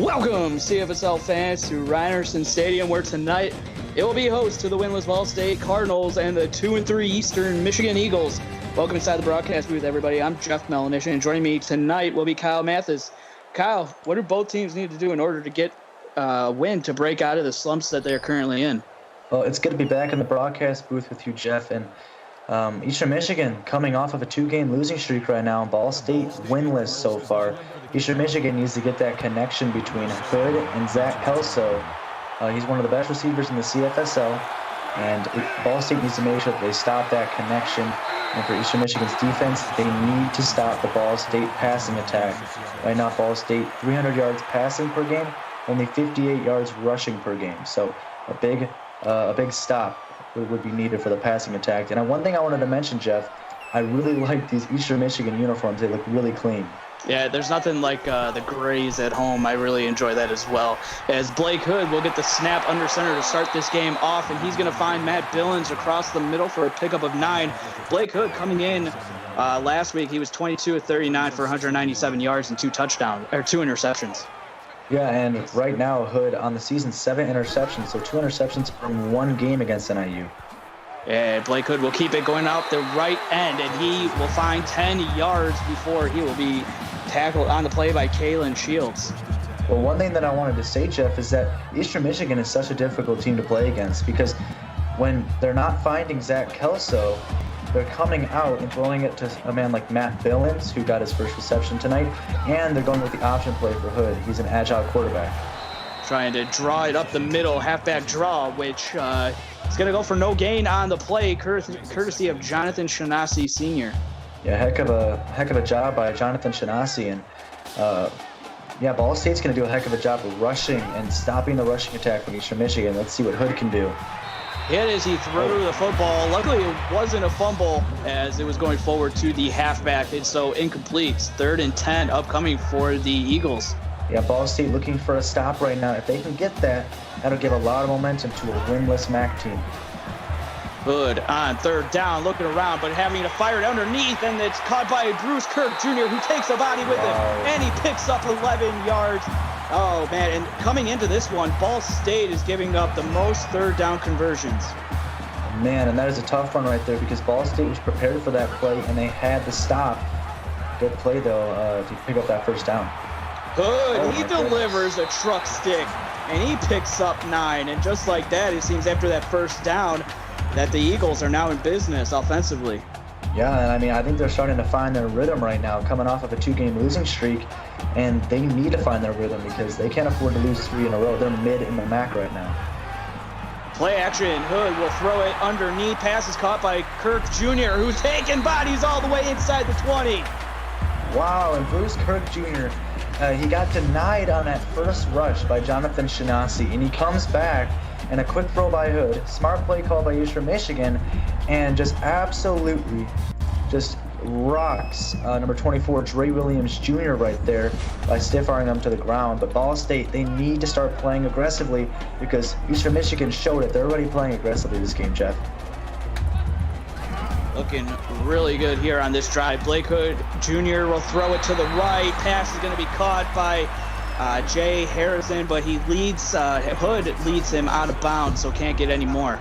Welcome, CFSL fans, to Ryerson Stadium, where tonight it will be host to the winless Ball State Cardinals and the 2-3 Eastern Michigan Eagles. Welcome inside the broadcast booth, everybody. I'm Jeff Melanish, and joining me tonight will be Kyle Mathis. Kyle, what do both teams need to do in order to get a win to break out of the slumps that they're currently in? Well, it's good to be back in the broadcast booth with you, Jeff. And Eastern Michigan coming off of a 2-game losing streak right now. Ball State winless so far. Eastern Michigan needs to get that connection between Hood and Zach Kelso. He's one of the best receivers in the CFSL, and Ball State needs to make sure that they stop that connection. And for Eastern Michigan's defense, they need to stop the Ball State passing attack. Right now, Ball State 300 yards passing per game, only 58 yards rushing per game. So a big stop would be needed for the passing attack. And one thing I wanted to mention, Jeff, I really like these Eastern Michigan uniforms. They look really clean. Yeah, there's nothing like the grays at home. I really enjoy that as well. As Blake Hood will get the snap under center to start this game off, and he's going to find Matt Billings across the middle for a pickup of 9. Blake Hood coming in last week, he was 22 of 39 for 197 yards and 2 interceptions. Yeah, and right now Hood on the season 7 interceptions, so 2 interceptions from 1 game against NIU. And Blake Hood will keep it going out the right end, and he will find 10 yards before he will be tackled on the play by Kalen Shields. Well, one thing that I wanted to say, Jeff, is that Eastern Michigan is such a difficult team to play against because when they're not finding Zach Kelso, they're coming out and throwing it to a man like Matt Billings, who got his first reception tonight, and they're going with the option play for Hood. He's an agile quarterback. Trying to draw it up the middle, halfback draw, which is going to go for no gain on the play, courtesy of Jonathan Shanasi Sr. Yeah, heck of a job by Jonathan Shanasi, and Ball State's going to do a heck of a job of rushing and stopping the rushing attack from Eastern Michigan. Let's see what Hood can do. Hit as he threw the football. Luckily, it wasn't a fumble as it was going forward to the halfback. It's so incomplete. 3rd and 10 upcoming for the Eagles. Yeah, Ball State looking for a stop right now. If they can get that, that'll give a lot of momentum to a winless MAC team. Hood on 3rd down, looking around, but having to fire it underneath, and it's caught by Bruce Kirk Jr., who takes a body with him, and he picks up 11 yards. Oh, man, and coming into this one, Ball State is giving up the most 3rd down conversions. Man, and that is a tough one right there because Ball State was prepared for that play, and they had to stop. Good play, though, to pick up that 1st down. Hood, he delivers a truck stick, and he picks up 9. And just like that, it seems after that 1st down that the Eagles are now in business offensively. Yeah, and I think they're starting to find their rhythm right now, coming off of a 2-game losing streak, and they need to find their rhythm because they can't afford to lose 3 in a row. They're mid in the MAC right now. Play action, Hood will throw it underneath. Pass is caught by Kirk Jr., who's taking bodies all the way inside the 20. Wow, and Bruce Kirk Jr., he got denied on that first rush by Jonathan Shanasi, and he comes back, and a quick throw by Hood, smart play call by Eastern Michigan, and just absolutely just rocks number 24, Dre Williams Jr. right there by stiff-arming him to the ground. But Ball State, they need to start playing aggressively because Eastern Michigan showed it. They're already playing aggressively this game, Jeff. Looking really good here on this drive. Blake Hood Jr. will throw it to the right. Pass is going to be caught by Jay Harrison, but he leads, Hood leads him out of bounds, so can't get any more.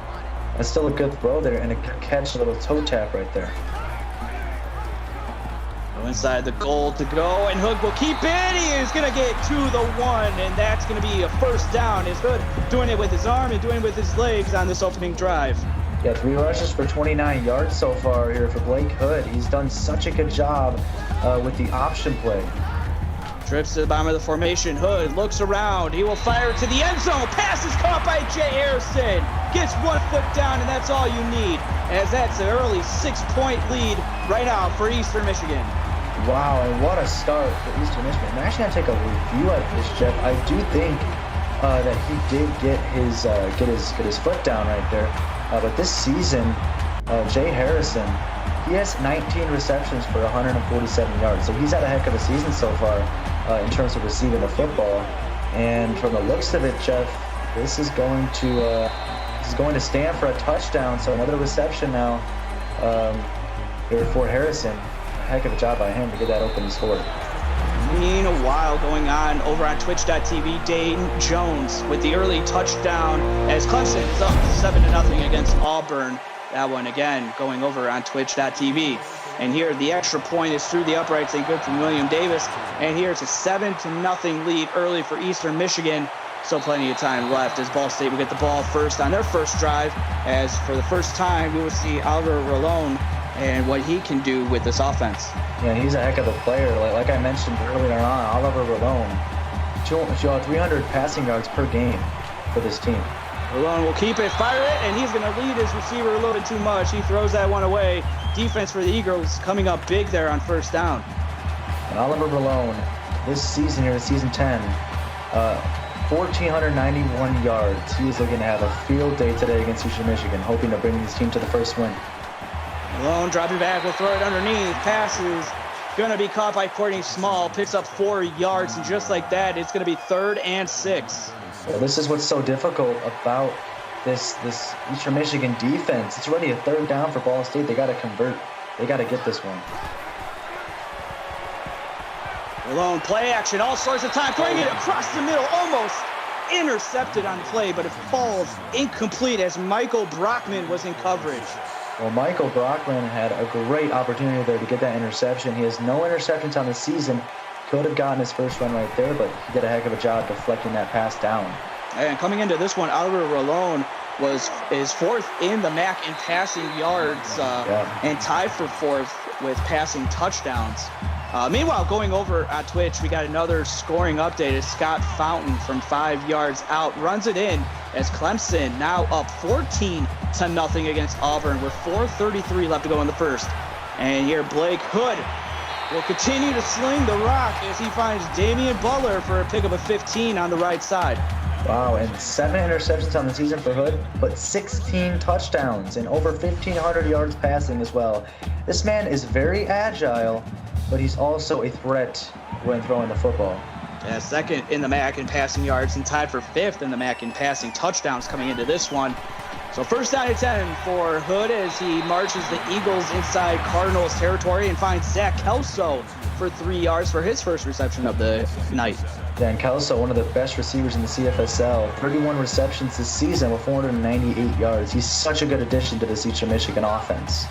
That's still a good throw there and a good catch, a little toe tap right there. Go inside the goal to go, and Hood will keep it. He is going to get to the 1, and that's going to be a 1st down. Is Hood doing it with his arm and doing it with his legs on this opening drive. Yeah, 3 rushes for 29 yards so far here for Blake Hood. He's done such a good job with the option play. Trips to the bottom of the formation. Hood looks around. He will fire to the end zone. Pass is caught by Jay Harrison. Gets 1 foot down, and that's all you need, as that's an early 6-point lead right now for Eastern Michigan. Wow, and what a start for Eastern Michigan. I'm actually going to take a review at this, Jeff. I do think that he did get his foot down right there. But this season, Jay Harrison, he has 19 receptions for 147 yards. So he's had a heck of a season so far in terms of receiving the football. And from the looks of it, Jeff, this is going to stand for a touchdown. So another reception now here for Harrison. A heck of a job by him to get that open score. Meanwhile, going on over on twitch.tv, Dayton Jones with the early touchdown as Clemson is up 7-0 against Auburn. That one again going over on twitch.tv. And here the extra point is through the uprights and good from William Davis. And here it's a 7-0 lead early for Eastern Michigan. Still plenty of time left as Ball State will get the ball first on their first drive. As for the first time, we will see Oliver Rolone and what he can do with this offense. Yeah, he's a heck of a player. Like I mentioned earlier on, Oliver Rolone, 300 passing yards per game for this team. Rolone will keep it, fire it, and he's going to lead his receiver a little bit too much. He throws that one away. Defense for the Eagles coming up big there on first down. And Oliver Rolone, this season here, season 10, 1,491 yards. He is looking to have a field day today against Eastern Michigan, hoping to bring his team to the first win. Rolone dropping back, will throw it underneath. Passes going to be caught by Courtney Small. Picks up 4 yards, and just like that, it's going to be 3rd and 6. Well, this is what's so difficult about this Eastern Michigan defense. It's already a 3rd down for Ball State. They got to convert. They got to get this one. Rolone play action, all sorts of time, throwing it across the middle, almost intercepted on play, but it falls incomplete as Michael Brockman was in coverage. Well, Michael Brockman had a great opportunity there to get that interception. He has no interceptions on the season. Could have gotten his first run right there, but he did a heck of a job deflecting that pass down. And coming into this one, Oliver Rolone is 4th in the MAC in passing yards and tied for 4th with passing touchdowns. Meanwhile, going over on Twitch, we got another scoring update as Scott Fountain from 5 yards out runs it in as Clemson now up 14-0 against Auburn with 4:33 left to go in the first. And here Blake Hood will continue to sling the rock as he finds Damian Butler for a pickup of 15 on the right side. Wow, and 7 interceptions on the season for Hood, but 16 touchdowns and over 1,500 yards passing as well. This man is very agile, but he's also a threat when throwing the football. Yeah, 2nd in the MAC in passing yards and tied for 5th in the MAC in passing touchdowns coming into this one. So first down and 10 for Hood as he marches the Eagles inside Cardinals territory and finds Zach Kelso for 3 yards for his first reception of the night. Dan Kelso, one of the best receivers in the CFSL, 31 receptions this season with 498 yards. He's such a good addition to this Eastern Michigan offense.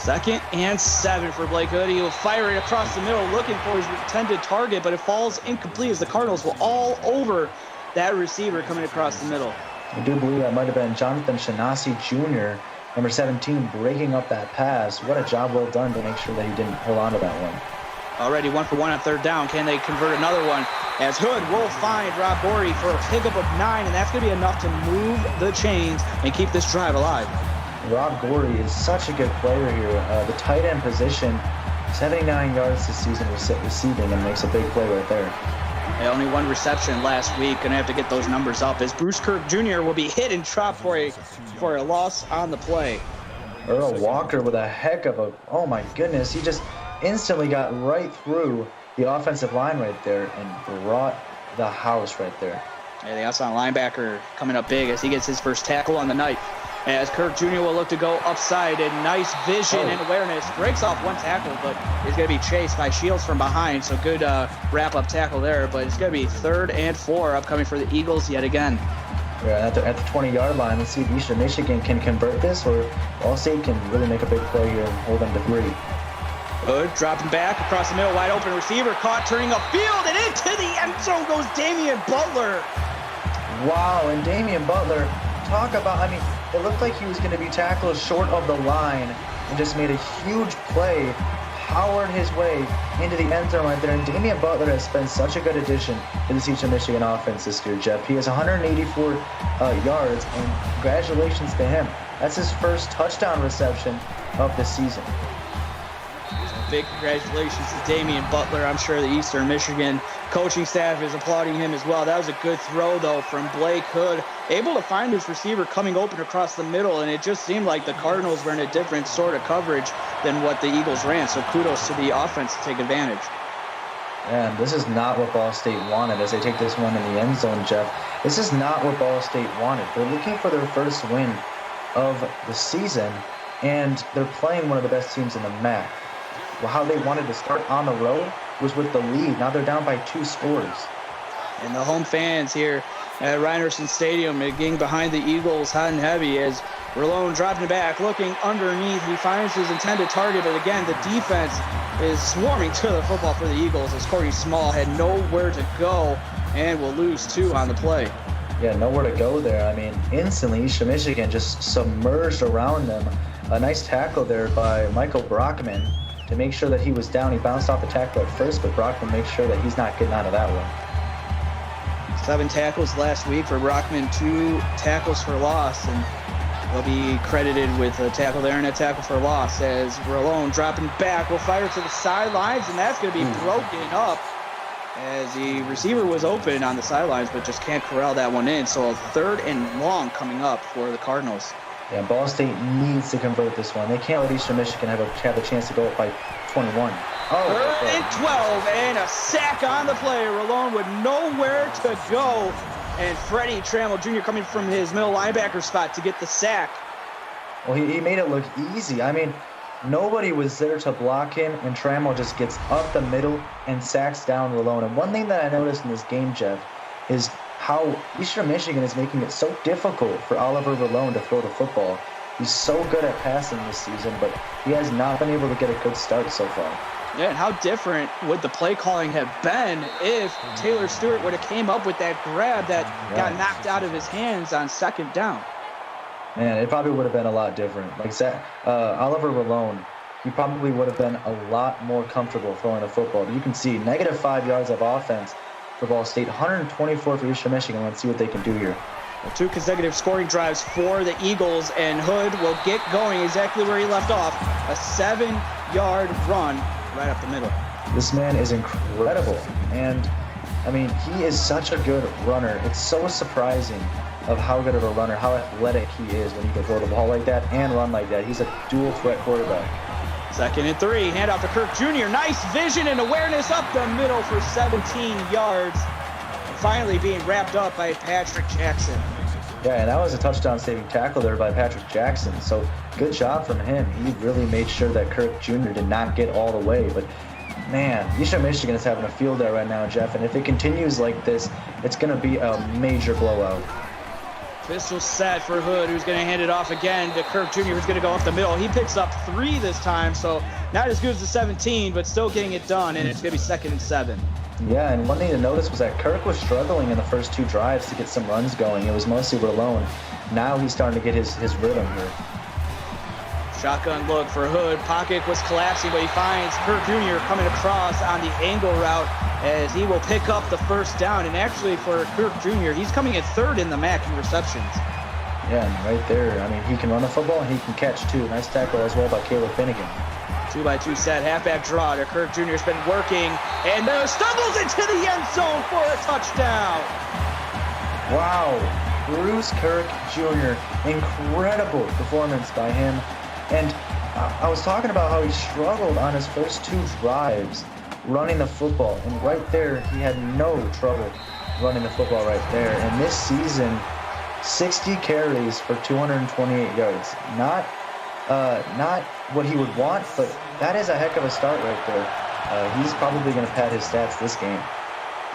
2nd and 7 for Blake Hood. He will fire it across the middle looking for his intended target, but it falls incomplete as the Cardinals will all over that receiver coming across the middle. I do believe that might have been Jonathan Shanasi Jr., number 17, breaking up that pass. What a job well done to make sure that he didn't hold on to that one. Already 1 for 1 on 3rd down. Can they convert another one? As Hood will find Rob Gorey for a pickup of 9, and that's going to be enough to move the chains and keep this drive alive. Rob Gorey is such a good player here. The tight end position, 79 yards this season receiving, and makes a big play right there. Only 1 reception last week. Going to have to get those numbers up as Bruce Kirk Jr. will be hit and dropped for a loss on the play. Earl Walker with a heck of a, oh my goodness, he just instantly got right through the offensive line right there and brought the house right there. Yeah, the outside linebacker coming up big as he gets his first tackle on the night. As Kirk Jr. will look to go upside, and nice vision and awareness. Breaks off 1 tackle, but is going to be chased by Shields from behind. So good wrap-up tackle there, but it's going to be 3rd and 4 upcoming for the Eagles yet again. Yeah, at the 20-yard line, let's see if Eastern Michigan can convert this, or Ball State can really make a big play here and hold them to 3. Hood dropping back across the middle, wide open receiver caught, turning upfield, and into the end zone goes Damian Butler. Wow, and Damian Butler, talk about, I mean, it looked like he was going to be tackled short of the line and just made a huge play, powered his way into the end zone right there. And Damian Butler has been such a good addition to the Eastern Michigan offense this year, Jeff. He has 184 yards, and congratulations to him. That's his first touchdown reception of the season. Big congratulations to Damian Butler. I'm sure the Eastern Michigan coaching staff is applauding him as well. That was a good throw, though, from Blake Hood. Able to find his receiver coming open across the middle, and it just seemed like the Cardinals were in a different sort of coverage than what the Eagles ran. So kudos to the offense to take advantage. And this is not what Ball State wanted as they take this one in the end zone, Jeff. This is not what Ball State wanted. They're looking for their first win of the season, and they're playing one of the best teams in the MAC. how they wanted to start on the road was with the lead. Now they're down by 2 scores. And the home fans here at Rynerson Stadium getting behind the Eagles hot and heavy as Rolone dropping back, looking underneath. He finds his intended target, but again, the defense is swarming to the football for the Eagles as Corey Small had nowhere to go and will lose 2 on the play. Yeah, nowhere to go there. I mean, instantly, Eastern Michigan just submerged around them. A nice tackle there by Michael Brockman to make sure that he was down. He bounced off the tackle at first, but Brockman makes sure that he's not getting out of that one. 7 tackles last week for Brockman, 2 tackles for loss, and he'll be credited with a tackle there and a tackle for loss as Rolone dropping back will fire to the sidelines, and that's going to be broken up as the receiver was open on the sidelines but just can't corral that one in. So a 3rd and long coming up for the Cardinals. Yeah, Ball State needs to convert this one. They can't let Eastern Michigan have a chance to go up by 21. Oh, 3rd and 12 and a sack on the play. Rolone with nowhere to go. And Freddie Trammell Jr. coming from his middle linebacker spot to get the sack. Well, he made it look easy. I mean, nobody was there to block him, and Trammell just gets up the middle and sacks down Rolone. And one thing that I noticed in this game, Jeff, is how Eastern Michigan is making it so difficult for Oliver Rolone to throw the football. He's so good at passing this season, but he has not been able to get a good start so far. Yeah, and how different would the play calling have been if Taylor Stewart would have came up with that grab that got knocked out of his hands on 2nd down? Man, it probably would have been a lot different. Like Oliver Rolone, he probably would have been a lot more comfortable throwing the football. You can see -5 yards of offense for Ball State, 124 for Eastern Michigan. Let's see what they can do here. 2 consecutive scoring drives for the Eagles, and Hood will get going exactly where he left off. A 7-yard run right up the middle. This man is incredible. And, I mean, he is such a good runner. It's so surprising of how good of a runner, how athletic he is when he can throw the ball like that and run like that. He's a dual-threat quarterback. 2nd and 3, handoff to Kirk Jr. Nice vision and awareness up the middle for 17 yards. And finally being wrapped up by Patrick Jackson. Yeah, and that was a touchdown-saving tackle there by Patrick Jackson. So good job from him. He really made sure that Kirk Jr. did not get all the way. But, man, Eastern Michigan is having a field day right now, Jeff. And if it continues like this, it's going to be a major blowout. Pistol set for Hood, who's going to hand it off again to Kirk Jr., who's going to go up the middle. He picks up 3 this time, so not as good as the 17, but still getting it done, and it's going to be 2nd and 7. Yeah, and one thing to notice was that Kirk was struggling in the first 2 drives to get some runs going. It was mostly Rolone. Now he's starting to get his rhythm here. Shotgun look for Hood. Pocket was collapsing, but he finds Kirk Jr. coming across on the angle route as he will pick up the 1st down. And actually for Kirk Jr., he's coming in 3rd in the MAC in receptions. Yeah, and right there, I mean, he can run the football and he can catch too. Nice tackle as well by Caleb Finnegan. 2-by-2 set, halfback draw to Kirk Jr. has been working and stumbles into the end zone for a touchdown. Wow, Bruce Kirk Jr., incredible performance by him. And I was talking about how he struggled on his first 2 drives running the football. And right there, he had no trouble running the football right there. And this season, 60 carries for 228 yards. Not what he would want, but that is a heck of a start right there. He's probably going to pad his stats this game.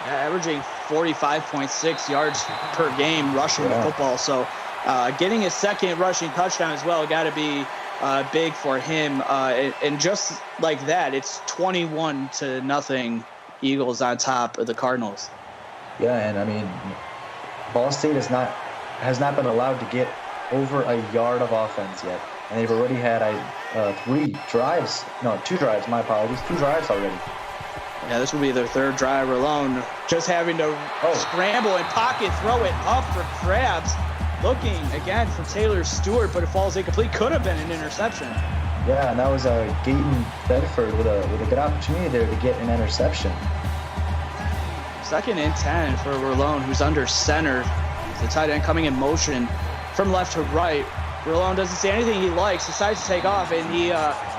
Yeah, averaging 45.6 yards per game rushing the football. So getting his 2nd rushing touchdown as well got to be big for him. And just like that, it's 21-0 Eagles on top of the Cardinals. Yeah, and I mean, Ball State has not been allowed to get over a yard of offense yet. And they've already had 2 drives, my apologies, 2 drives already. Yeah, this will be their 3rd drive alone. Just having to scramble and pocket, throw it up for grabs. Looking again for Taylor Stewart, but it falls incomplete. Could have been an interception. Yeah, and that was Gaten Bedford with a good opportunity there to get an interception. 2nd and 10 for Rolone, who's under center. The tight end coming in motion from left to right. Rolone doesn't see anything he likes, decides to take off, and he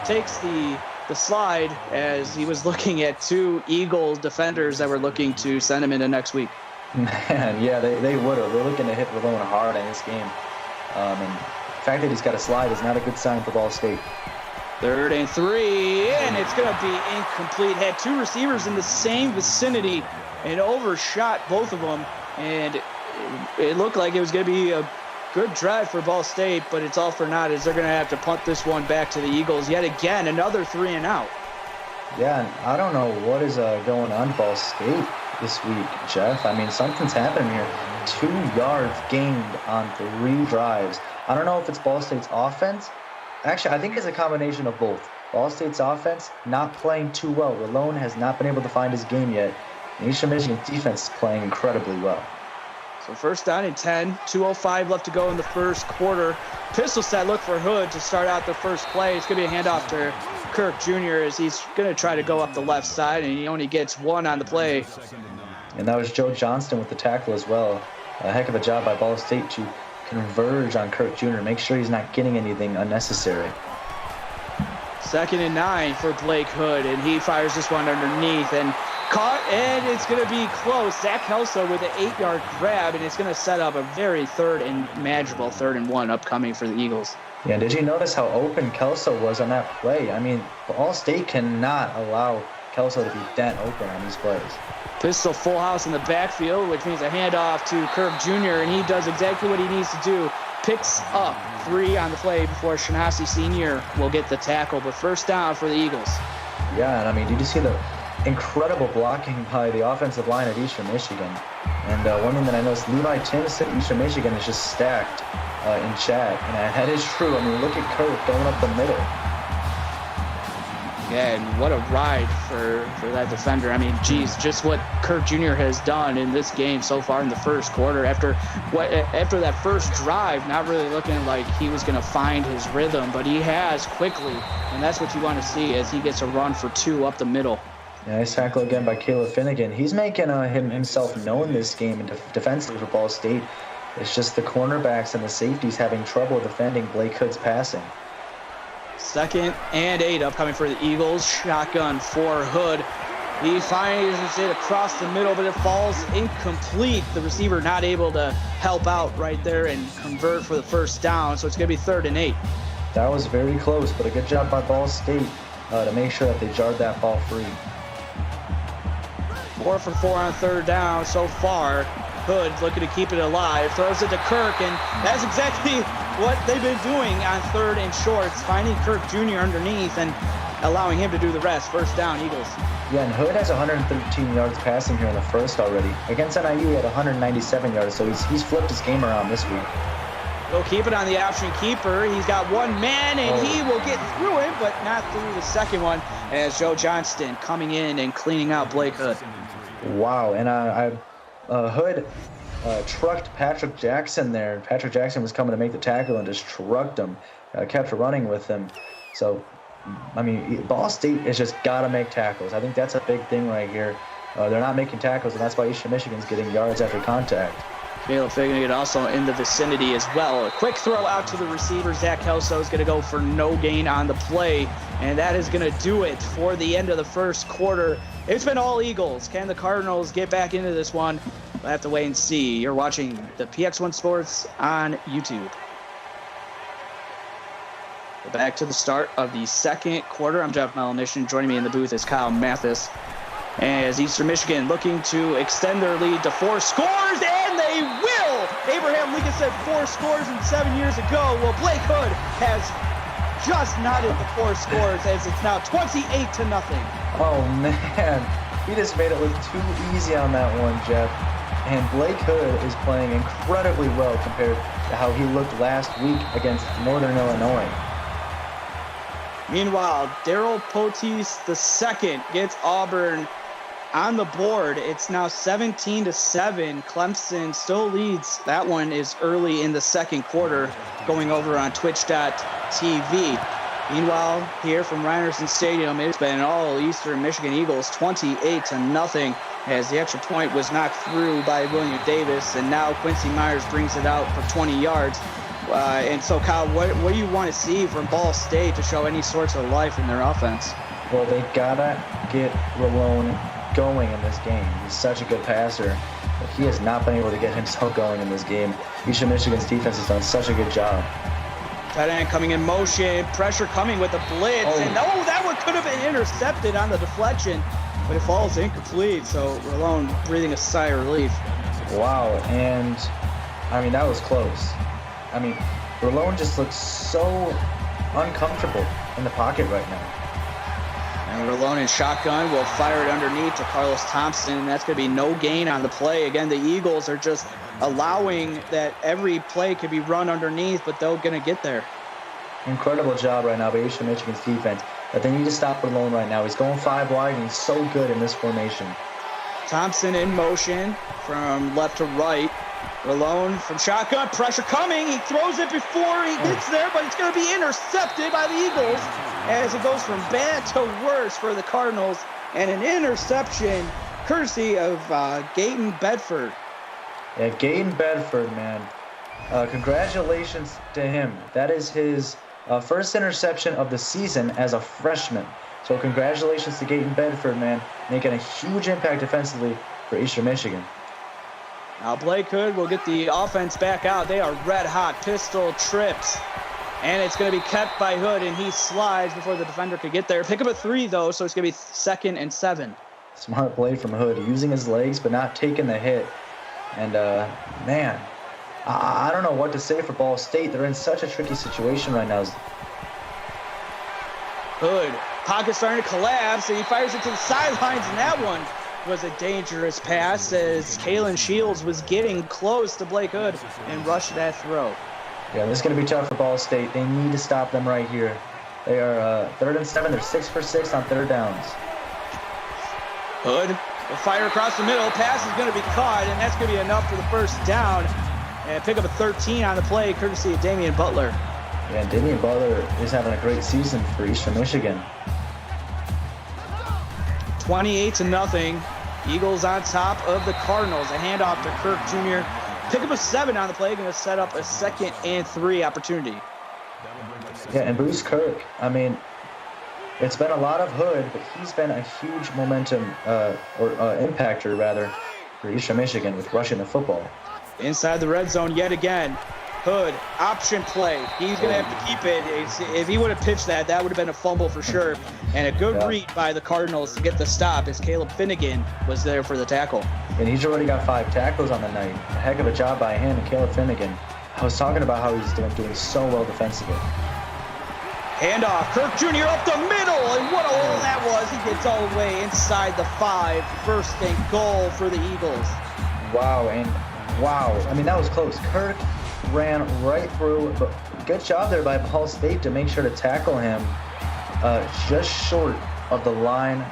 takes the slide as he was looking at 2 Eagle defenders that were looking to send him into next week. Man, yeah, they would have. They're looking to hit Rolone hard in this game. And the fact that he's got a slide is not a good sign for Ball State. 3rd and 3, and it's going to be incomplete. Had two receivers in the same vicinity and overshot both of them, and it looked like it was going to be a good drive for Ball State, but it's all for naught as they're going to have to punt this one back to the Eagles yet again, another 3 and out. Yeah, and I don't know what is going on Ball State this week, Jeff. I mean, something's happening here. 2 yards gained on 3 drives. I don't know if it's Ball State's offense. Actually, I think it's a combination of both. Ball State's offense not playing too well. Rallone has not been able to find his game yet. And Eastern Michigan's defense is playing incredibly well. So 1st down and 10, 2:05 left to go in the first quarter. Pistol set look for Hood to start out the first play. It's going to be a handoff to Kirk Jr. as he's going to try to go up the left side, and he only gets 1 on the play. And that was Joe Johnston with the tackle as well. A heck of a job by Ball State to converge on Kirk Jr. Make sure he's not getting anything unnecessary. 2nd and 9 for Blake Hood, and he fires this one underneath and caught, and it's going to be close. Zach Kelso with an 8-yard grab, and it's going to set up a very manageable 3rd and 1 upcoming for the Eagles. Yeah, did you notice how open Kelso was on that play? I mean, Ball State cannot allow Kelso to be that open on these plays. Pistol full house in the backfield, which means a handoff to Kirk Jr., and he does exactly what he needs to do. Picks up 3 on the play before Shanasi Sr. will get the tackle, but 1st down for the Eagles. Yeah, and I mean, did you see the incredible blocking by the offensive line at Eastern Michigan? And one thing that I noticed, Levi Timms at Eastern Michigan is just stacked in chat, and that is true. I mean, look at Kirk going up the middle. Yeah, and what a ride for that defender. I mean, geez, just what Kirk Jr. has done in this game so far in the first quarter. After that first drive, not really looking like he was going to find his rhythm, but he has quickly, and that's what you want to see as he gets a run for 2 up the middle. Yeah, nice tackle again by Caleb Finnegan. He's making himself known this game defensively for Ball State. It's just the cornerbacks and the safeties having trouble defending Blake Hood's passing. 2nd and 8 upcoming for the Eagles. Shotgun for Hood. He finds it across the middle, but it falls incomplete. The receiver not able to help out right there and convert for the 1st down, so it's going to be 3rd and 8. That was very close, but a good job by Ball State to make sure that they jarred that ball free. 4 for 4 on 3rd down so far. Hood looking to keep it alive, throws it to Kirk, and that's exactly what they've been doing on 3rd and shorts, finding Kirk Jr. underneath and allowing him to do the rest. 1st down, Eagles. Yeah, and Hood has 113 yards passing here in the first already. Against NIU, he had 197 yards, so he's flipped his game around this week. He'll keep it on the option keeper. He's got 1 man, and he will get through it, but not through the second one, as Joe Johnston coming in and cleaning out Blake Hood. Wow, and Hood trucked Patrick Jackson there. Patrick Jackson was coming to make the tackle and just trucked him, kept running with him. So, I mean, Ball State has just got to make tackles. I think that's a big thing right here. They're not making tackles, and that's why Eastern Michigan's getting yards after contact. Caleb Finnegan also in the vicinity as well. A quick throw out to the receiver. Zach Kelso is going to go for no gain on the play, and that is going to do it for the end of the first quarter. It's been all Eagles. Can the Cardinals get back into this one? We'll have to wait and see. You're watching the PX1 Sports on YouTube. Back to the start of the second quarter. I'm Jeff Melanish. Joining me in the booth is Kyle Mathis. As Eastern Michigan looking to extend their lead to 4 scores, and they will! Abraham Lincoln said 4 scores in 7 years ago. Well, Blake Hood has just knotted the 4 scores as it's now 28-0. Oh, man. He just made it look too easy on that one, Jeff. And Blake Hood is playing incredibly well compared to how he looked last week against Northern Illinois. Meanwhile, Daryl Poteet II gets Auburn on the board. It's now 17-7. Clemson still leads. That one is early in the second quarter, going over on twitch.tv. Meanwhile, here from Rynerson Stadium, it's been all Eastern Michigan Eagles 28-0 as the extra point was knocked through by William Davis, and now Quincy Myers brings it out for 20 yards. And so, Kyle, what do you want to see from Ball State to show any sorts of life in their offense? Well, they gotta get Rallone going in this game. He's such a good passer, but he has not been able to get himself going in this game. Eastern Michigan's defense has done such a good job. Tight end coming in motion, pressure coming with a blitz, and that one could have been intercepted on the deflection, but it falls incomplete, so Rolone breathing a sigh of relief. Wow, and I mean, that was close. I mean, Rolone just looks so uncomfortable in the pocket right now. And Rolone in shotgun will fire it underneath to Carlos Thompson, and that's going to be no gain on the play. Again, the Eagles are just allowing that every play could be run underneath, but they're going to get there. Incredible job right now by Eastern Michigan's defense. But they need to stop Rolone right now. He's going 5 wide, and he's so good in this formation. Thompson in motion from left to right. Rolone from shotgun, pressure coming. He throws it before he gets there, but it's going to be intercepted by the Eagles as it goes from bad to worse for the Cardinals. And an interception courtesy of Gaten Bedford. Yeah, Gaten Bedford, man. Congratulations to him. That is his first interception of the season as a freshman. So congratulations to Gaten Bedford, man, making a huge impact defensively for Eastern Michigan. Now Blake Hood will get the offense back out. They are red hot, pistol trips. And it's going to be kept by Hood, and he slides before the defender could get there. Pick up a 3, though, so it's going to be 2nd and 7. Smart play from Hood, using his legs but not taking the hit. And, man, I don't know what to say for Ball State. They're in such a tricky situation right now. Hood, pocket starting to collapse, and he fires it to the sidelines, and that one was a dangerous pass as Kalen Shields was getting close to Blake Hood and rushed that throw. Yeah, this is going to be tough for Ball State. They need to stop them right here. They are 3rd and 7. They're 6 for 6 on 3rd downs. Hood will fire across the middle. Pass is going to be caught, and that's going to be enough for the first down. And pick up a 13 on the play, courtesy of Damian Butler. Yeah, Damian Butler is having a great season for Eastern Michigan. 28-0. Eagles on top of the Cardinals. A handoff to Kirk Jr. Pick up a 7 on the play, going to set up a 2nd and 3 opportunity. Yeah, and Bruce Kirk, I mean, it's been a lot of Hood, but he's been a huge momentum, impactor, rather, for Eastern Michigan with rushing the football. Inside the red zone yet again. Hood, option play. He's going to have to keep it. If he would have pitched that, that would have been a fumble for sure. And a good read by the Cardinals to get the stop as Caleb Finnegan was there for the tackle. And he's already got 5 tackles on the night. A heck of a job by him and Caleb Finnegan. I was talking about how he's doing so well defensively. Handoff, Kirk Jr. up the middle, and what a hole that was. He gets all the way inside the 5. 1st and goal for the Eagles. Wow, I mean, that was close. Kirk ran right through, but good job there by Ball State to make sure to tackle him just short of the line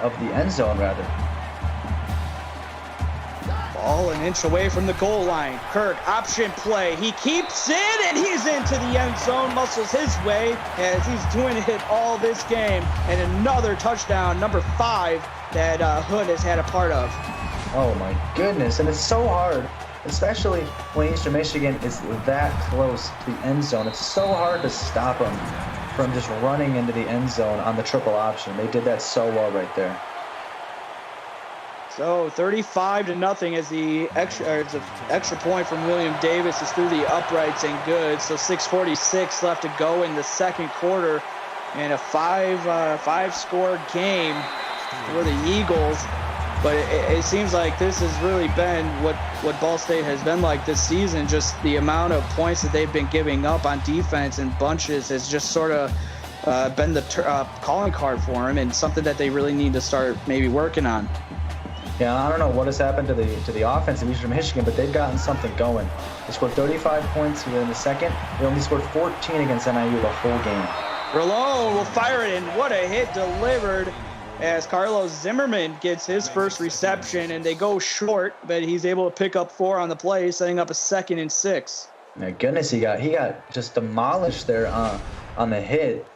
of the end zone, rather. Ball an inch away from the goal line. Kirk, option play. He keeps it, and he's into the end zone, muscles his way as he's doing it all this game. And another touchdown, number 5, that Hood has had a part of. Oh, my goodness. And it's so hard, especially when Eastern Michigan is that close to the end zone. It's so hard to stop them from just running into the end zone on the triple option. They did that so well right there. So 35-0 as the extra point from William Davis is through the uprights and good. So 6:46 left to go in the 2nd quarter, and a 5-score game for the Eagles. But it seems like this has really been what Ball State has been like this season. Just the amount of points that they've been giving up on defense in bunches has just sort of been the calling card for them, and something that they really need to start maybe working on. Yeah, I don't know what has happened to the offense of Eastern Michigan, but they've gotten something going. They scored 35 points here in the 2nd. They only scored 14 against NIU the whole game. Rolone will fire it, and what a hit delivered as Carlos Zimmerman gets his first reception, and they go short, but he's able to pick up 4 on the play, setting up a 2nd and 6. My goodness, he got just demolished there on the hit.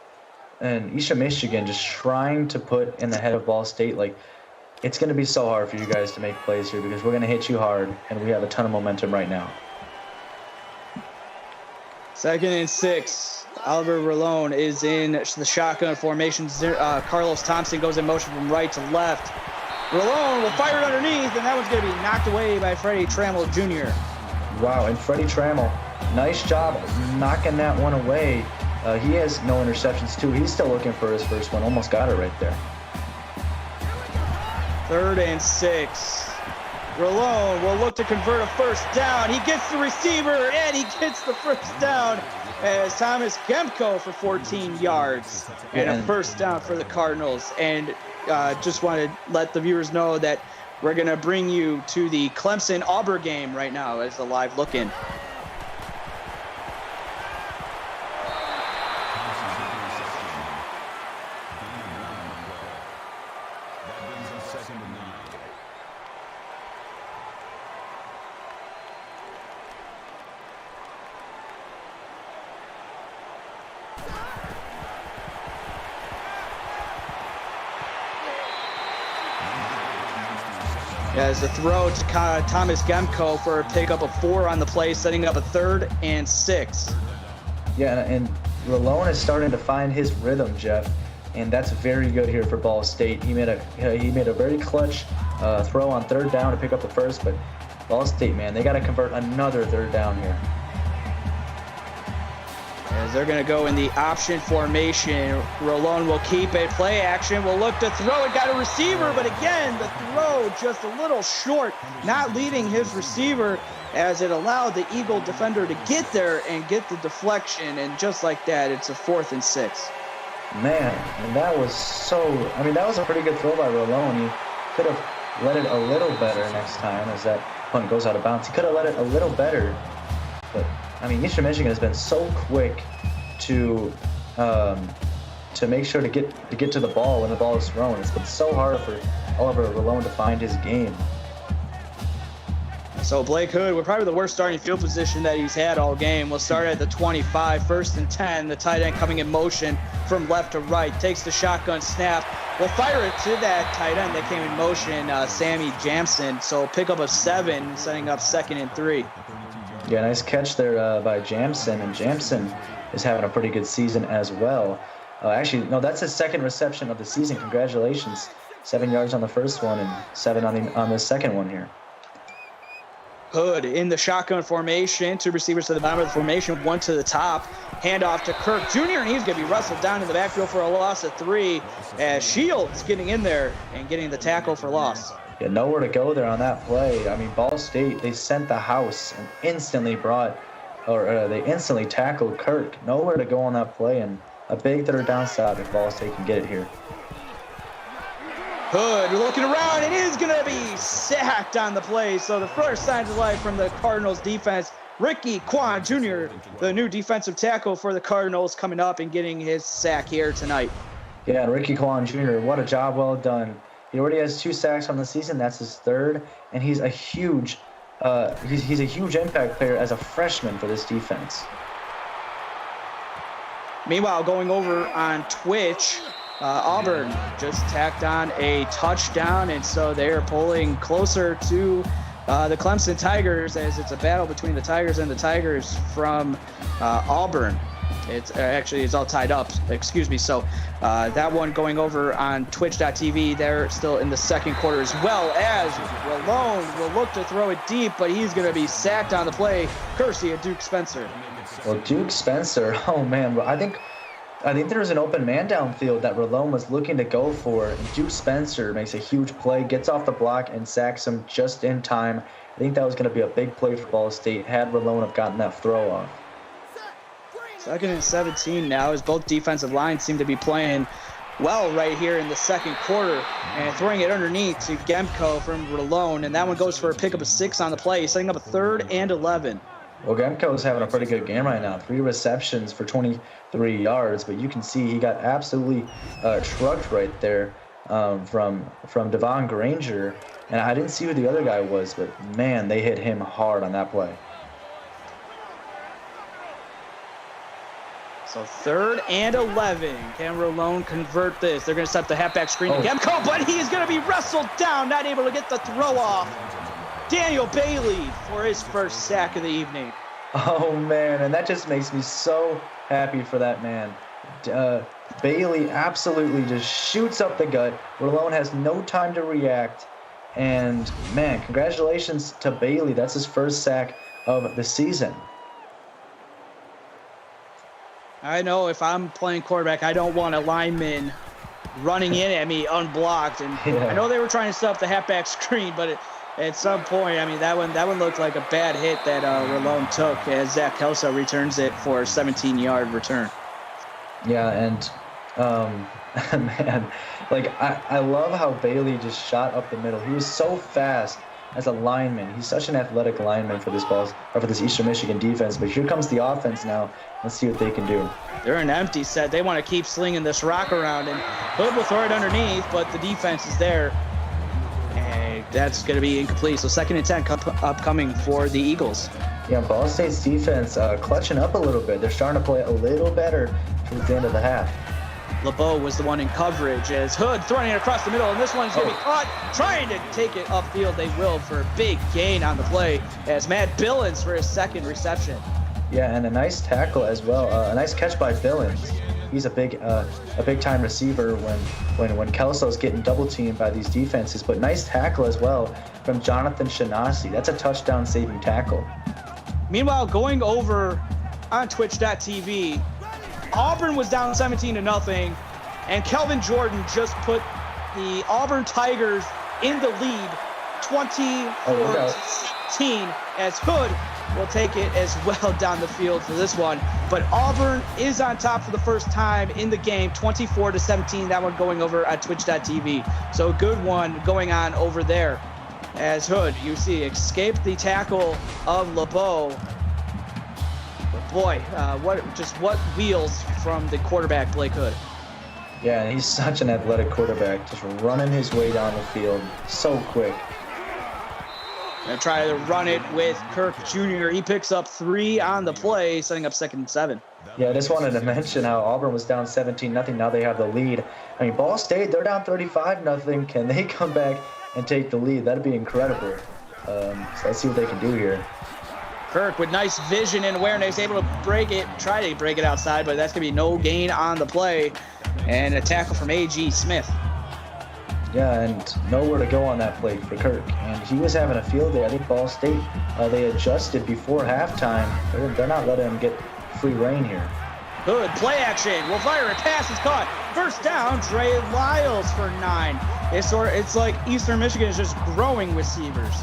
And Eastern Michigan just trying to put in the head of Ball State, like, it's going to be so hard for you guys to make plays here because we're going to hit you hard, and we have a ton of momentum right now. 2nd and 6. Oliver Rolone is in the shotgun formation. Carlos Thompson goes in motion from right to left. Rolone will fire it underneath, and that one's going to be knocked away by Freddie Trammell Jr. Wow, and Freddie Trammell, Nice job knocking that one away. He has no interceptions too. He's still looking for his first one. Almost got it right there. 3rd and 6. Rolone will look to convert a first down. He gets the receiver, and he gets the first down as Thomas Gemko for 14 yards. And a first down for the Cardinals. And just want to let the viewers know that we're going to bring you to the Clemson-Auburn game right now as the live look-in. As the throw to Thomas Gemko for a pickup of 4 on the play, setting up a 3rd and 6. Yeah, and Rolone is starting to find his rhythm, Jeff, and that's very good here for Ball State. He made a very clutch throw on 3rd down to pick up the first, but Ball State, man, they got to convert another 3rd down here. As they're going to go in the option formation, Rolone will keep it. Play action will look to throw it. Got a receiver, but again, the throw just a little short, not leading his receiver as it allowed the Eagle defender to get there and get the deflection. And just like that, it's a 4th and 6. Man, and that was that was a pretty good throw by Rolone. He could have let it a little better next time as that punt goes out of bounds. He could have let it a little better, but Eastern Michigan has been so quick to make sure to get to the ball when the ball is thrown. It's been so hard for Oliver Rolone to find his game. So Blake Hood, we're probably the worst starting field position that he's had all game. We'll start at the 25, 1st and 10. The tight end coming in motion from left to right, takes the shotgun snap. We'll fire it to that tight end that came in motion, Sammy Jamson. So pick up a 7, setting up 2nd and 3. Yeah, nice catch there by Jamson, and Jamson is having a pretty good season as well. Actually, no, that's his 2nd reception of the season. Congratulations. 7 yards on the first one and 7 on the second one here. Hood in the shotgun formation, 2 receivers to the bottom of the formation, 1 to the top. Handoff to Kirk Jr., and he's going to be wrestled down in the backfield for a loss of 3 as Shields getting in there and getting the tackle for loss. Yeah, nowhere to go there on that play. Ball State, they sent the house and instantly they instantly tackled Kirk. Nowhere to go on that play, and a big 3rd down stop if Ball State can get it here. Hood looking around, and is going to be sacked on the play. So the first signs of life from the Cardinals defense. Ricky Quan Jr., the new defensive tackle for the Cardinals, coming up and getting his sack here tonight. Yeah, and Ricky Quan Jr., what a job well done. He already has 2 sacks on the season. That's his 3rd, and he's a huge impact player as a freshman for this defense. Meanwhile, going over on Twitch, Auburn just tacked on a touchdown, and so they're pulling closer to the Clemson Tigers as it's a battle between the Tigers and the Tigers from Auburn. It's all tied up, excuse me. So that one going over on twitch.tv, they're still in the 2nd quarter, as well as Rolone will look to throw it deep, but he's going to be sacked on the play, courtesy of Duke Spencer. Well, Duke Spencer, oh man, I think there was an open man downfield that Rolone was looking to go for, and Duke Spencer makes a huge play, gets off the block, and sacks him just in time. I think that was going to be a big play for Ball State had Rolone have gotten that throw off. 2nd and 17 now, as both defensive lines seem to be playing well right here in the 2nd quarter, and throwing it underneath to Gemko from Rolone, and that one goes for a pickup of 6 on the play, setting up a 3rd and 11. Well, Gemko is having a pretty good game right now. 3 receptions for 23 yards, but you can see he got absolutely trucked right there from Devon Granger, and I didn't see who the other guy was, but man, they hit him hard on that play. So 3rd and 11. Can Rolone convert this? They're going to set the halfback screen to Gemko, but he is going to be wrestled down, not able to get the throw off. Daniel Bailey for his first sack of the evening. Oh, man, and that just makes me so happy for that man. Bailey absolutely just shoots up the gut. Rolone has no time to react. And, man, congratulations to Bailey. That's his first sack of the season. I know if I'm playing quarterback, I don't want a lineman running in at me unblocked. And Yeah. I know they were trying to set up the halfback screen, but at some point, I mean, that one looked like a bad hit that Rolone took as Zach Kelso returns it for a 17-yard return. Yeah, and man, like I love how Bailey just shot up the middle. He was so fast as a lineman. He's such an athletic lineman for this Eastern Michigan defense. But here comes the offense now. Let's see what they can do. They're an empty set. They want to keep slinging this rock around, and Hood will throw it underneath, but the defense is there. And that's going to be incomplete. So 2nd and 10 upcoming for the Eagles. Yeah, Ball State's defense clutching up a little bit. They're starting to play a little better towards the end of the half. LeBeau was the one in coverage as Hood throwing it across the middle, and this one's going to be caught, trying to take it upfield. They will for a big gain on the play as Matt Billings for his 2nd reception. Yeah, and a nice tackle as well. A nice catch by Billings. He's a big time receiver when Kelso's getting double teamed by these defenses. But nice tackle as well from Jonathan Shanasi. That's a touchdown saving tackle. Meanwhile, going over on Twitch.tv, Auburn was down 17-0, and Kelvin Jordan just put the Auburn Tigers in the lead 24-17 as Hood will take it as well down the field for this one. But Auburn is on top for the first time in the game, 24-17, that one going over at Twitch.tv. So a good one going on over there as Hood, you see, escaped the tackle of LeBeau. But boy, what wheels from the quarterback, Blake Hood. Yeah, and he's such an athletic quarterback, just running his way down the field so quick. Gonna try to run it with Kirk Jr. He picks up 3 on the play, setting up 2nd and 7. Yeah, I just wanted to mention how Auburn was down 17-0. Now they have the lead. I mean, Ball State, they're down 35-0. Can they come back and take the lead? That'd be incredible. So let's see what they can do here. Kirk with nice vision and awareness, able to try to break it outside, but that's going to be no gain on the play. And a tackle from A.G. Smith. Yeah, and nowhere to go on that play for Kirk. And he was having a field day. I think Ball State, they adjusted before halftime. They're not letting him get free reign here. Good play action. Will fire it. Pass is caught. First down, Trey Lyles for 9. It's like Eastern Michigan is just growing receivers.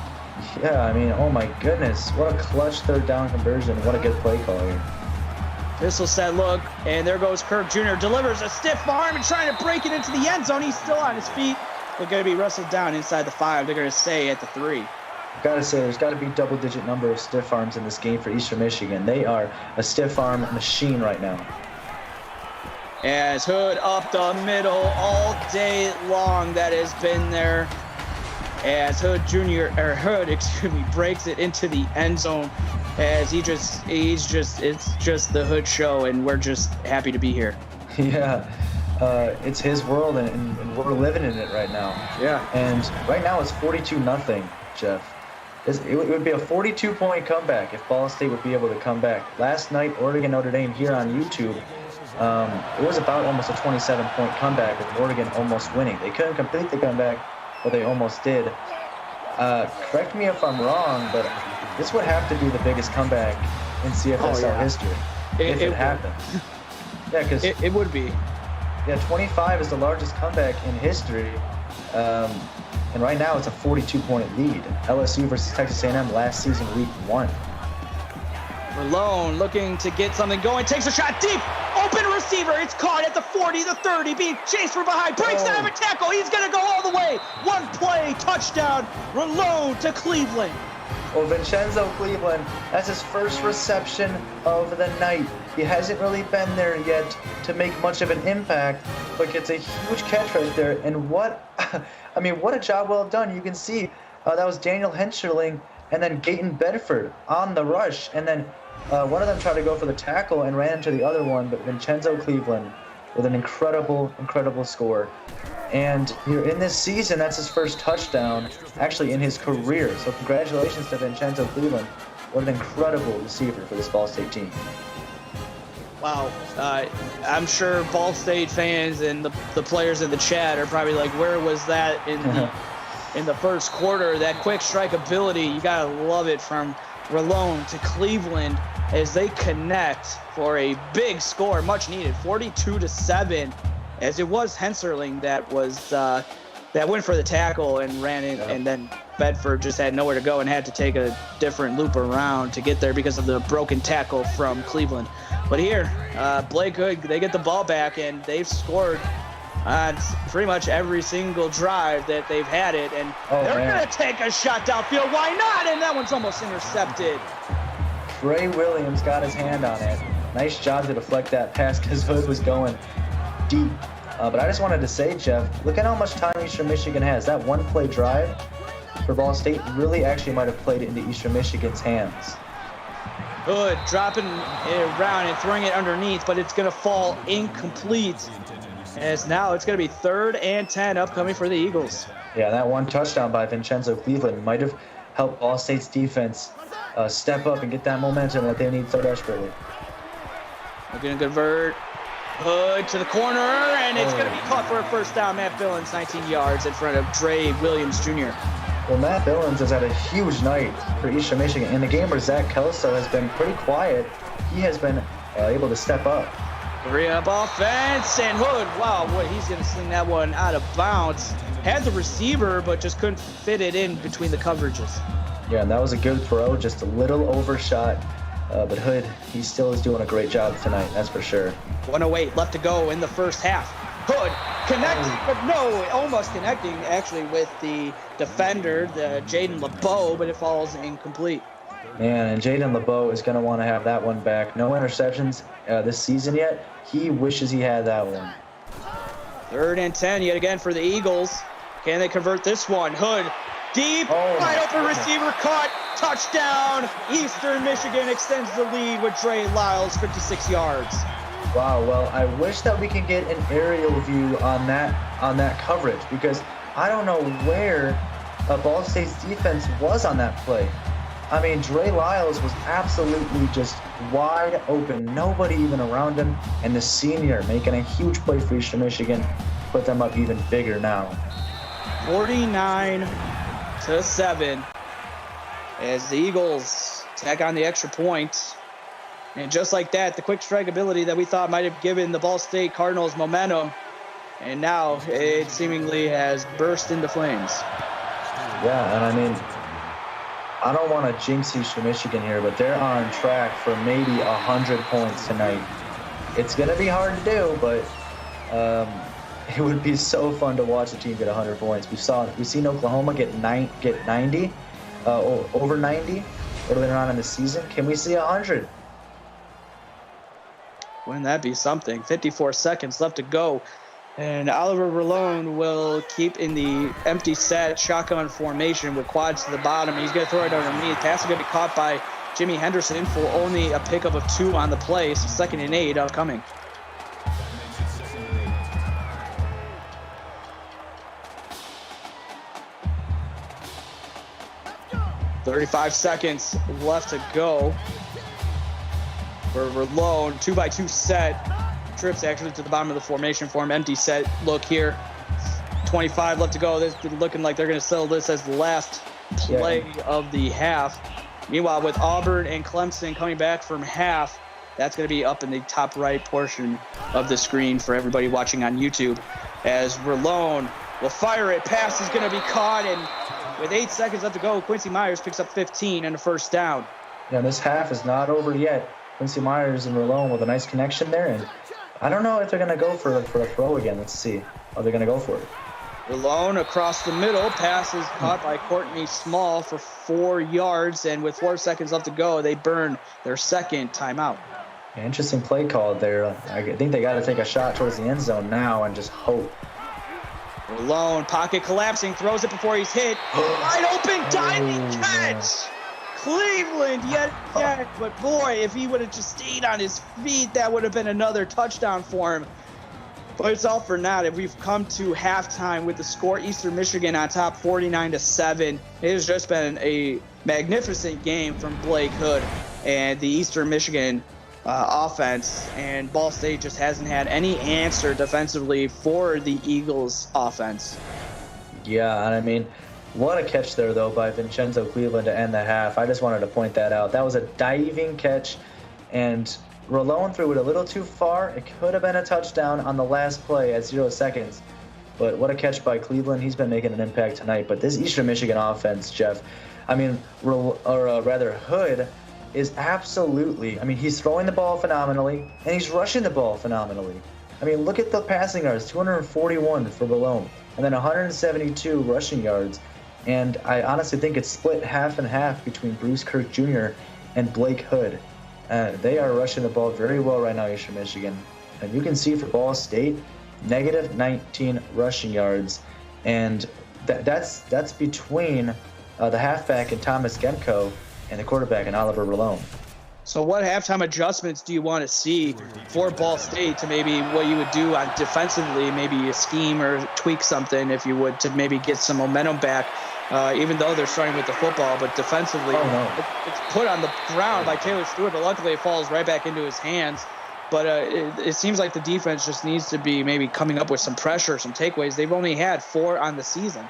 Yeah, I mean, oh my goodness. What a clutch 3rd down conversion. What a good play call here. Pistol set look, and there goes Kirk Jr. Delivers a stiff arm and trying to break it into the end zone. He's still on his feet. They're going to be wrestled down inside the 5. They're going to stay at the 3. Gotta say, there's got to be double-digit number of stiff arms in this game for Eastern Michigan. They are a stiff arm machine right now. As Hood up the middle all day long, that has been there. As Hood breaks it into the end zone. As it's just the Hood show, and we're just happy to be here. Yeah, it's his world, and we're living in it right now. Yeah. And right now it's 42-0, Jeff. It would be a 42-point comeback if Ball State would be able to come back. Last night, Oregon Notre Dame here on YouTube, it was about almost a 27-point comeback with Oregon almost winning. They couldn't complete the comeback, but they almost did. Correct me if I'm wrong, but this would have to be the biggest comeback in CFSL history if it happens. Yeah, because it would be. Yeah, 25 is the largest comeback in history, and right now it's a 42-point lead. LSU versus Texas A&M last season, week 1. Rolone looking to get something going, takes a shot deep, open receiver, it's caught at the 40, the 30, being chased from behind, breaks down a tackle, he's going to go all the way. One play, touchdown, Rolone to Cleveland. Well, Vincenzo Cleveland, that's his first reception of the night. He hasn't really been there yet to make much of an impact, but gets a huge catch right there. And what a job well done. You can see that was Daniel Hensherling and then Gaten Bedford on the rush. And then one of them tried to go for the tackle and ran into the other one, but Vincenzo Cleveland with an incredible score. And here in this season, that's his first touchdown, actually in his career. So congratulations to Vincenzo Cleveland. What an incredible receiver for this Ball State team. Wow. I'm sure Ball State fans and the players in the chat are probably like, where was that in the first quarter? That quick strike ability, you got to love it from Rolone to Cleveland. as they connect for a big score, much needed, 42-7, as it was Henserling that went for the tackle and ran in, and then Bedford just had nowhere to go and had to take a different loop around to get there because of the broken tackle from Cleveland. But here, Blake Hood, they get the ball back, and they've scored on pretty much every single drive that they've had it, and they're going to take a shot downfield. Why not? And that one's almost intercepted. Trey Williams got his hand on it. Nice job to deflect that pass because Hood was going deep. But I just wanted to say, Jeff, look at how much time Eastern Michigan has. That one-play drive for Ball State really actually might have played into Eastern Michigan's hands. Hood dropping it around and throwing it underneath, but it's going to fall incomplete. As now it's going to be 3rd and 10 upcoming for the Eagles. Yeah, that one touchdown by Vincenzo Cleveland might have helped Ball State's defense step up and get that momentum that they need so desperately. We're going to convert. Hood to the corner, and it's going to be caught for a first down. Matt Billings, 19 yards in front of Trey Williams Jr. Well, Matt Billings has had a huge night for Eastern Michigan. In the game where Zach Kelso has been pretty quiet, he has been able to step up. 3-up offense, and Hood, wow, boy, he's going to sling that one out of bounds. Had the receiver, but just couldn't fit it in between the coverages. Yeah, and that was a good throw, just a little overshot. But Hood, he still is doing a great job tonight, that's for sure. 1:08 left to go in the first half. Hood connecting, but no, almost connecting actually with the defender, the Jaden LeBeau, but it falls incomplete. Man, and Jaden LeBeau is going to want to have that one back. No interceptions this season yet. He wishes he had that one. 3rd and 10 yet again for the Eagles. Can they convert this one? Hood deep, wide open receiver caught, touchdown. Eastern Michigan extends the lead with Trey Lyles, 56 yards. Wow, well, I wish that we could get an aerial view on that coverage, because I don't know where Ball State's defense was on that play. I mean, Trey Lyles was absolutely just wide open, nobody even around him, and the senior making a huge play for Eastern Michigan, put them up even bigger now. 49-7 as the Eagles tack on the extra point. And just like that, the quick strike ability that we thought might have given the Ball State Cardinals momentum, and now it seemingly has burst into flames. Yeah, and I mean, I don't want to jinx Eastern Michigan here, but they're on track for maybe 100 points tonight. It's going to be hard to do, but it would be so fun to watch a team get 100 points. We've seen Oklahoma get 90, over 90 earlier on in the season. Can we see 100? Wouldn't that be something? 54 seconds left to go. And Oliver Rallone will keep in the empty set shotgun formation with quads to the bottom. He's going to throw it underneath. Pass is going to be caught by Jimmy Henderson for only a pickup of 2 on the play. So 2nd and 8 upcoming. $35 seconds left to go for Rallone. 2-by-2 set. Trips actually to the bottom of the formation for him. Empty set look here. 25 left to go. This is looking like they're going to settle this as the last play of the half. Meanwhile, with Auburn and Clemson coming back from half, that's going to be up in the top right portion of the screen for everybody watching on YouTube. As Rallone will fire it. Pass is going to be caught, and with 8 seconds left to go, Quincy Myers picks up 15 and a first down. Yeah, this half is not over yet. Quincy Myers and Rallone with a nice connection there, and I don't know if they're going to go for a throw again. Let's see. Are they going to go for it? Rallone across the middle. Pass is caught by Courtney Small for 4 yards, and with 4 seconds left to go, they burn their second timeout. Interesting play call there. I think they got to take a shot towards the end zone now and just hope. Rallone, pocket collapsing, throws it before he's hit. Wide open, diving catch. Cleveland yet again, but boy, if he would have just stayed on his feet, that would have been another touchdown for him. But it's all for naught. If we've come to halftime with the score, Eastern Michigan on top 49-7. It has just been a magnificent game from Blake Hood and the Eastern Michigan offense, and Ball State just hasn't had any answer defensively for the Eagles offense. Yeah, and I mean, what a catch there, though, by Vincenzo Cleveland to end the half. I just wanted to point that out. That was a diving catch and Rolone threw it a little too far. It could have been a touchdown on the last play at 0 seconds. But what a catch by Cleveland. He's been making an impact tonight. But this Eastern Michigan offense, Jeff, Hood is absolutely, he's throwing the ball phenomenally, and he's rushing the ball phenomenally. Look at the passing yards, 241 for Rolone, and then 172 rushing yards. And I honestly think it's split half and half between Bruce Kirk Jr. and Blake Hood. They are rushing the ball very well right now, Eastern Michigan. And you can see for Ball State, negative 19 rushing yards. And that's between the halfback and Thomas Gemko and the quarterback and Oliver Rolone. So what halftime adjustments do you want to see for Ball State to maybe what you would do on defensively, maybe a scheme or tweak something if you would to maybe get some momentum back, even though they're starting with the football, but defensively it's put on the ground by Taylor Stewart, but luckily it falls right back into his hands. But it seems like the defense just needs to be maybe coming up with some pressure, some takeaways. They've only had 4 on the season.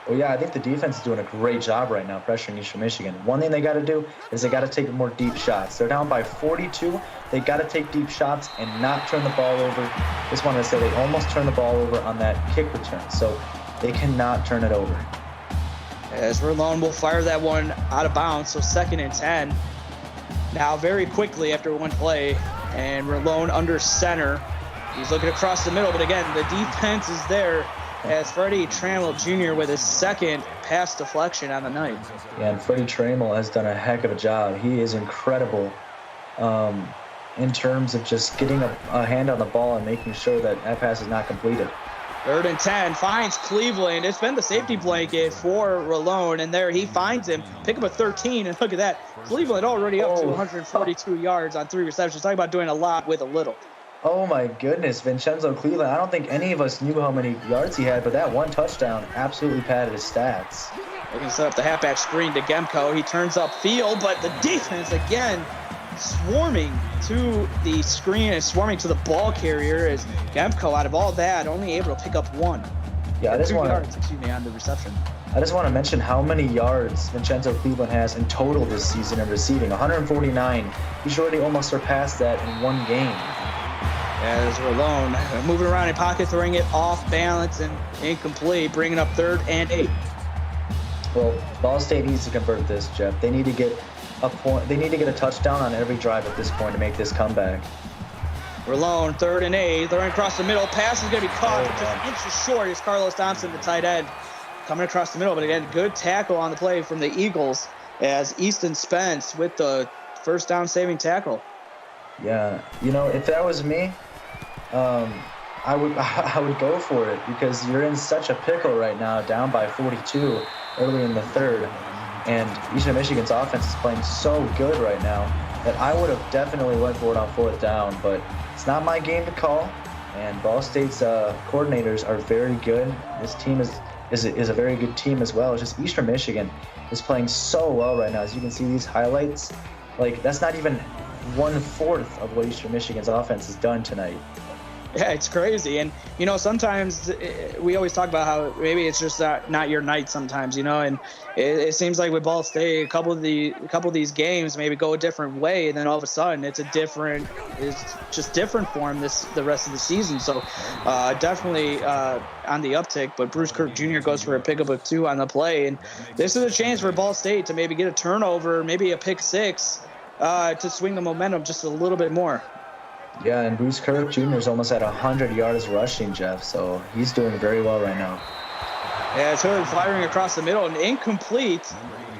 Well, yeah, I think the defense is doing a great job right now pressuring Eastern Michigan. One thing they got to do is they got to take more deep shots. They're down by 42. They got to take deep shots and not turn the ball over. Just wanted to say they almost turned the ball over on that kick return, so they cannot turn it over. As Rolone will fire that one out of bounds, so 2nd and 10. Now very quickly after one play, and Rolone under center. He's looking across the middle, but again, the defense is there as Freddie Trammell Jr. with his 2nd pass deflection on the night. Yeah, and Freddie Trammell has done a heck of a job. He is incredible in terms of just getting a hand on the ball and making sure that pass is not completed. 3rd and 10, finds Cleveland. It's been the safety blanket for Rolone, and there he finds him. Pick up a 13, and look at that. Cleveland already up to 142 yards on 3 receptions. Talk about doing a lot with a little. Oh my goodness, Vincenzo Cleveland. I don't think any of us knew how many yards he had, but that one touchdown absolutely padded his stats. They can set up the halfback screen to Gemko. He turns up field, but the defense again swarming to the screen and swarming to the ball carrier as Gemko, out of all that, only able to pick up 1. Yeah, I just want on the reception. I just want to mention how many yards Vincenzo Cleveland has in total this season in receiving. 149. He's already almost surpassed that in one game. As Rolone moving around in pocket, throwing it off balance and incomplete, bringing up 3rd and 8. Well, Ball State needs to convert this, Jeff. They need to get a point. They need to get a touchdown on every drive at this point to make this comeback. Rolone, 3rd and 8, throwing across the middle. Pass is going to be caught, but just inches short is Carlos Thompson, the tight end, coming across the middle. But again, good tackle on the play from the Eagles as Easton Spence with the 1st down saving tackle. Yeah, if that was me, I would go for it because you're in such a pickle right now, down by 42 early in the 3rd, and Eastern Michigan's offense is playing so good right now that I would have definitely went for it on 4th down, but it's not my game to call, and Ball State's coordinators are very good. This team is a very good team as well. It's just Eastern Michigan is playing so well right now. As you can see these highlights, that's not even 1/4 of what Eastern Michigan's offense has done tonight. Yeah, it's crazy. And, sometimes we always talk about how maybe it's just not your night sometimes, and it seems like with Ball State, a couple of these games maybe go a different way, and then all of a sudden it's just different for them the rest of the season. So definitely on the uptick, but Bruce Kirk Jr. goes for a pickup of 2 on the play. And this is a chance for Ball State to maybe get a turnover, maybe a pick 6 to swing the momentum just a little bit more. Yeah, and Bruce Kirk Jr. is almost at 100 yards rushing, Jeff, so he's doing very well right now. Yeah, it's Hood firing across the middle and incomplete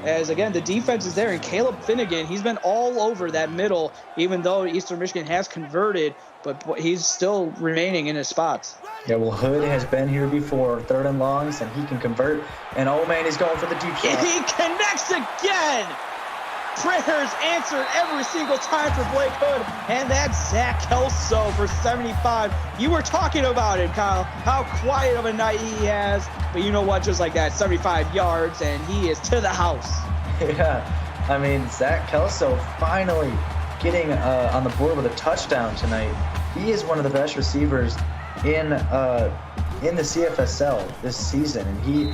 as, again, the defense is there. And Caleb Finnegan, he's been all over that middle, even though Eastern Michigan has converted, but he's still remaining in his spots. Yeah, well, Hood has been here before, 3rd and longs, and he can convert. And, oh, man, he's going for the deep shot. He connects again! Prayers answered every single time for Blake Hood, and that's Zach Kelso for 75. You were talking about it, Kyle, how quiet of a night he has, but you know what, just like that, 75 yards, and he is to the house. Yeah, Zach Kelso finally getting on the board with a touchdown tonight. He is one of the best receivers in the CFSL this season, and he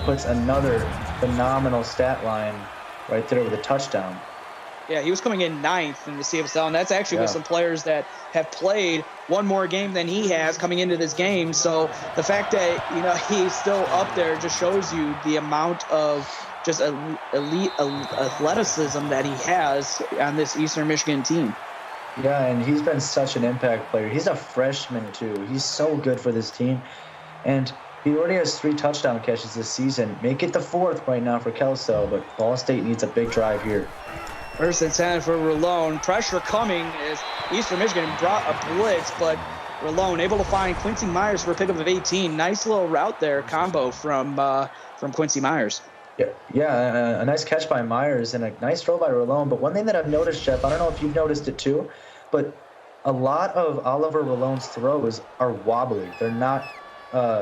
puts another phenomenal stat line right there with a touchdown. Yeah, he was coming in 9th in the CFSL, and that's actually with some players that have played one more game than he has coming into this game. So the fact that, he's still up there just shows you the amount of just elite athleticism that he has on this Eastern Michigan team. Yeah, and he's been such an impact player. He's a freshman, too. He's so good for this team. And he already has 3 touchdown catches this season. Make it the 4th right now for Kelso, but Ball State needs a big drive here. First and 10 for Rolone. Pressure coming as Eastern Michigan brought a blitz, but Rolone able to find Quincy Myers for a pickup of 18. Nice little route there, combo from Quincy Myers. Yeah, a nice catch by Myers and a nice throw by Rolone. But one thing that I've noticed, Jeff, I don't know if you've noticed it too, but a lot of Oliver Rolone's throws are wobbly. They're not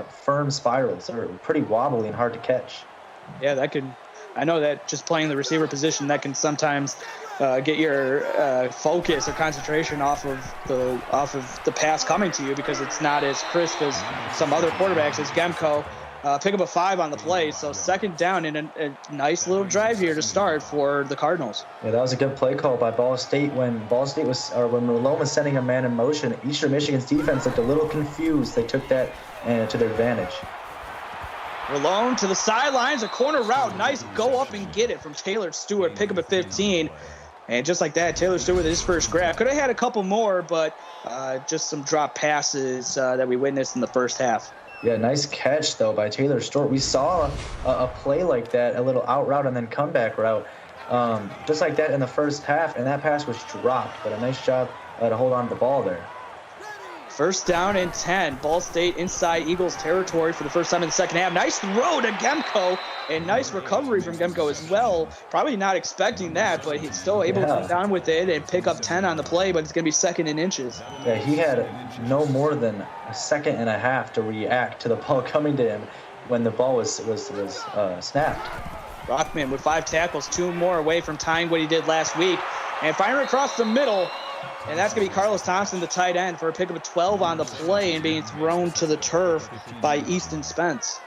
firm spirals. They're pretty wobbly and hard to catch. Yeah, I know that just playing the receiver position, that can sometimes get your focus or concentration off of the pass coming to you, because it's not as crisp as some other quarterbacks. As Gemco pick up a 5 on the play, so second down and a nice little drive here to start for the Cardinals. Yeah, that was a good play call by Ball State when Rolone was sending a man in motion. Eastern Michigan's defense looked a little confused. They took that to their advantage. Rolone to the sidelines, a corner route. Nice go up and get it from Taylor Stewart. Pick up at 15. And just like that, Taylor Stewart with his first grab. Could have had a couple more, but just some drop passes that we witnessed in the first half. Yeah, nice catch, though, by Taylor Stewart. We saw a play like that, a little out route and then comeback route, just like that in the first half, and that pass was dropped. But a nice job to hold on to the ball there. First down and 10. Ball State inside Eagles territory for the first time in the second half. Nice throw to Gemco, and nice recovery from Gemco as well. Probably not expecting that, but he's still able to come down with it and pick up 10 on the play, but it's going to be second in inches. Yeah, he had no more than a second and a half to react to the ball coming to him when the ball was snapped. Rockman with 5 tackles, 2 more away from tying what he did last week. And firing across the middle. And that's going to be Carlos Thompson, the tight end, for a pickup of 12 on the play and being thrown to the turf by Easton Spence.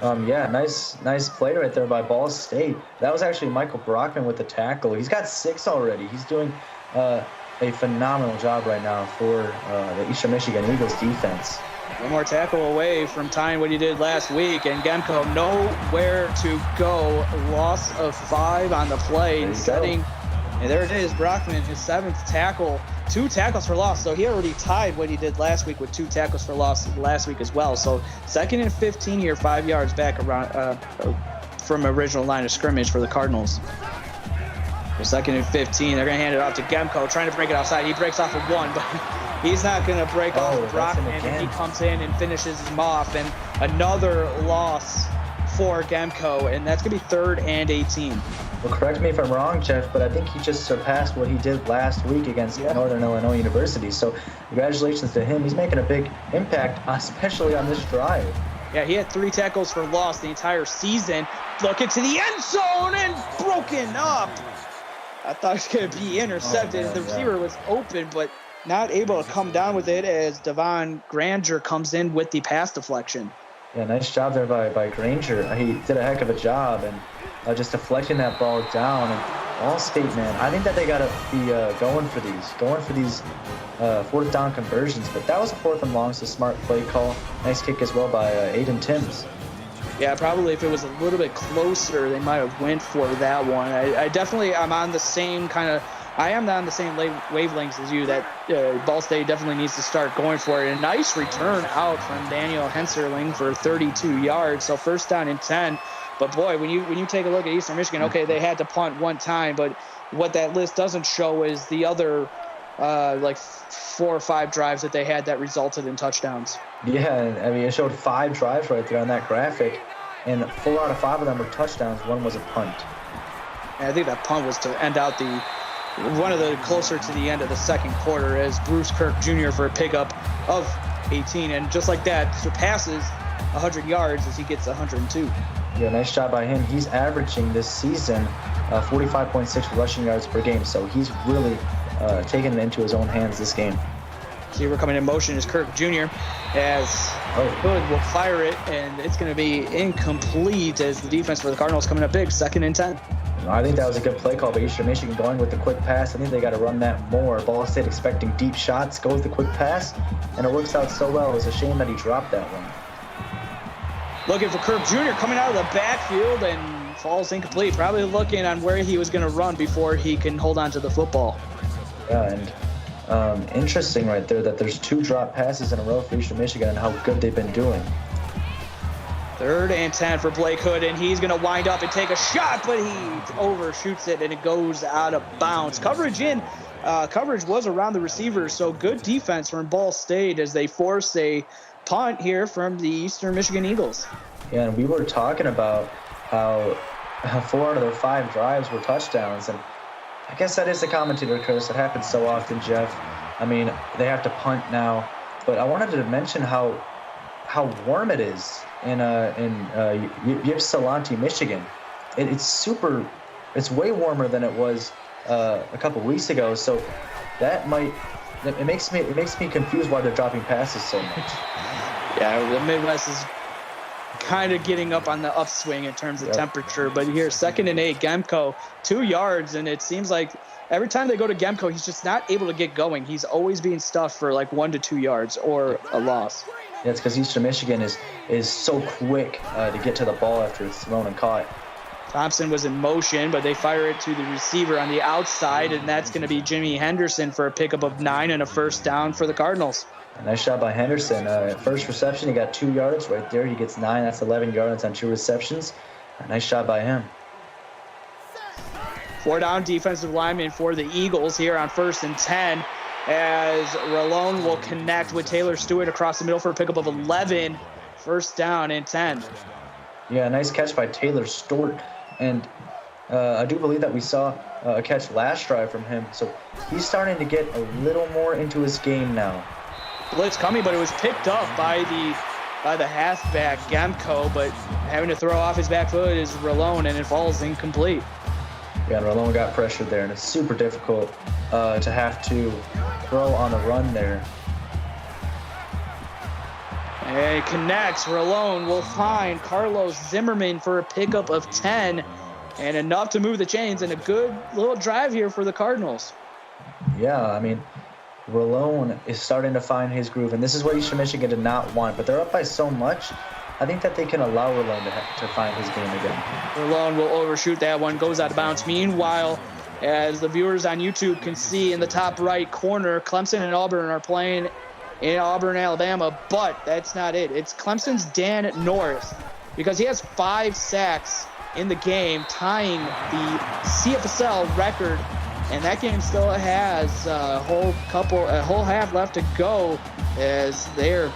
Yeah, nice play right there by Ball State. That was actually Michael Brockman with the tackle. He's got 6 already. He's doing a phenomenal job right now for the Eastern Michigan Eagles defense. One more tackle away from tying what he did last week, and Gemco nowhere to go. Loss of 5 on the play. And there it is, Brockman, his 7th tackle, 2 tackles for loss. So he already tied what he did last week with 2 tackles for loss last week as well. So second and 15 here, 5 yards back around from original line of scrimmage for the Cardinals. So second and 15, they're going to hand it off to Gemco, trying to break it outside. He breaks off of 1, but he's not going to break off Brockman. And he comes in and finishes him off. And another loss for Gemco, and that's going to be 3rd and 18. Well, correct me if I'm wrong, Jeff, but I think he just surpassed what he did last week against Northern Illinois University. So congratulations to him. He's making a big impact, especially on this drive. Yeah, he had 3 tackles for loss the entire season. Looking to the end zone and broken up. I thought it was going to be intercepted. The receiver was open, but not able to come down with it as Devon Granger comes in with the pass deflection. Yeah, nice job there by Granger. He did a heck of a job and just deflecting that ball down. And Ball State, man, I think that they got to be going for these 4th down conversions. But that was a 4th and long, so smart play call. Nice kick as well by Aiden Timms. Yeah, probably if it was a little bit closer, they might have went for that one. I'm on the same wavelengths as you, that Ball State definitely needs to start going for it. A nice return out from Daniel Henserling for 32 yards. So first down and 10. But boy, when you take a look at Eastern Michigan, okay, they had to punt 1 time, but what that list doesn't show is the other 4 or 5 drives that they had that resulted in touchdowns. Yeah, I mean, it showed 5 drives right there on that graphic, and 4 out of 5 of them were touchdowns. 1 was a punt. And I think that punt was to end out one of the closer to the end of the second quarter, as Bruce Kirk Jr. for a pickup of 18, and just like that surpasses 100 yards as he gets 102. Yeah, nice job by him. He's averaging this season 45.6 rushing yards per game, so he's really taking it into his own hands this game. See, we're coming in motion is Kirk Jr. as Hood will fire it, and it's going to be incomplete as the defense for the Cardinals coming up big, 2nd and 10. I think that was a good play call by Eastern Michigan going with the quick pass. I think they got to run that more. Ball State expecting deep shots, go with the quick pass, and it works out so well. It was a shame that he dropped that one. Looking for Kirk Jr. coming out of the backfield and falls incomplete. Probably looking on where he was going to run before he can hold on to the football. Yeah, and interesting right there that there's 2 drop passes in a row for Eastern Michigan and how good they've been doing. 3rd and 10 for Blake Hood, and he's going to wind up and take a shot, but he overshoots it, and it goes out of bounds. Coverage was around the receiver, so good defense from Ball State as they force a punt here from the Eastern Michigan Eagles. Yeah, and we were talking about how 4 out of their 5 drives were touchdowns, and I guess that is the commentator curse. It happens so often, Jeff. I mean, they have to punt now, but I wanted to mention how warm it is in Ypsilanti, Michigan. It's way warmer than it was a couple weeks ago. So it makes me confused why they're dropping passes so much. Yeah, the Midwest is kind of getting up on the upswing in terms of temperature. But here, 2nd and 8, Gemco, 2 yards, and it seems like every time they go to Gemco, he's just not able to get going. He's always being stuffed for like 1 to 2 yards or a loss. Yeah, it's because Eastern Michigan is so quick to get to the ball after it's thrown and caught. Thompson was in motion, but they fire it to the receiver on the outside, and that's going to be Jimmy Henderson for a pickup of 9 and a first down for the Cardinals. Nice shot by Henderson. First reception, he got 2 yards right there. He gets 9. That's 11 yards on 2 receptions. Nice shot by him. 4 down defensive lineman for the Eagles here on 1st and 10 as Rolone will connect with Taylor Stewart across the middle for a pickup of 11. First down and 10. Yeah, nice catch by Taylor Stewart. And I do believe that we saw a catch last drive from him. So he's starting to get a little more into his game now. Blitz coming, but it was picked up by the halfback Gemco, but having to throw off his back foot is Rolone, and it falls incomplete. Yeah, and Rolone got pressured there, and it's super difficult to have to throw on the run there. And it connects. Rolone will find Carlos Zimmerman for a pickup of 10, and enough to move the chains, and a good little drive here for the Cardinals. Yeah, I mean, Rolone is starting to find his groove, and this is what Eastern Michigan did not want, but they're up by so much. I think that they can allow Rolone to find his game again. Rolone will overshoot that one, goes out of bounds. Meanwhile, as the viewers on YouTube can see in the top right corner, Clemson and Auburn are playing in Auburn, Alabama, but that's not it. It's Clemson's Dan North, because he has 5 sacks in the game, tying the CFSL record, and that game still has a whole half left to go as they're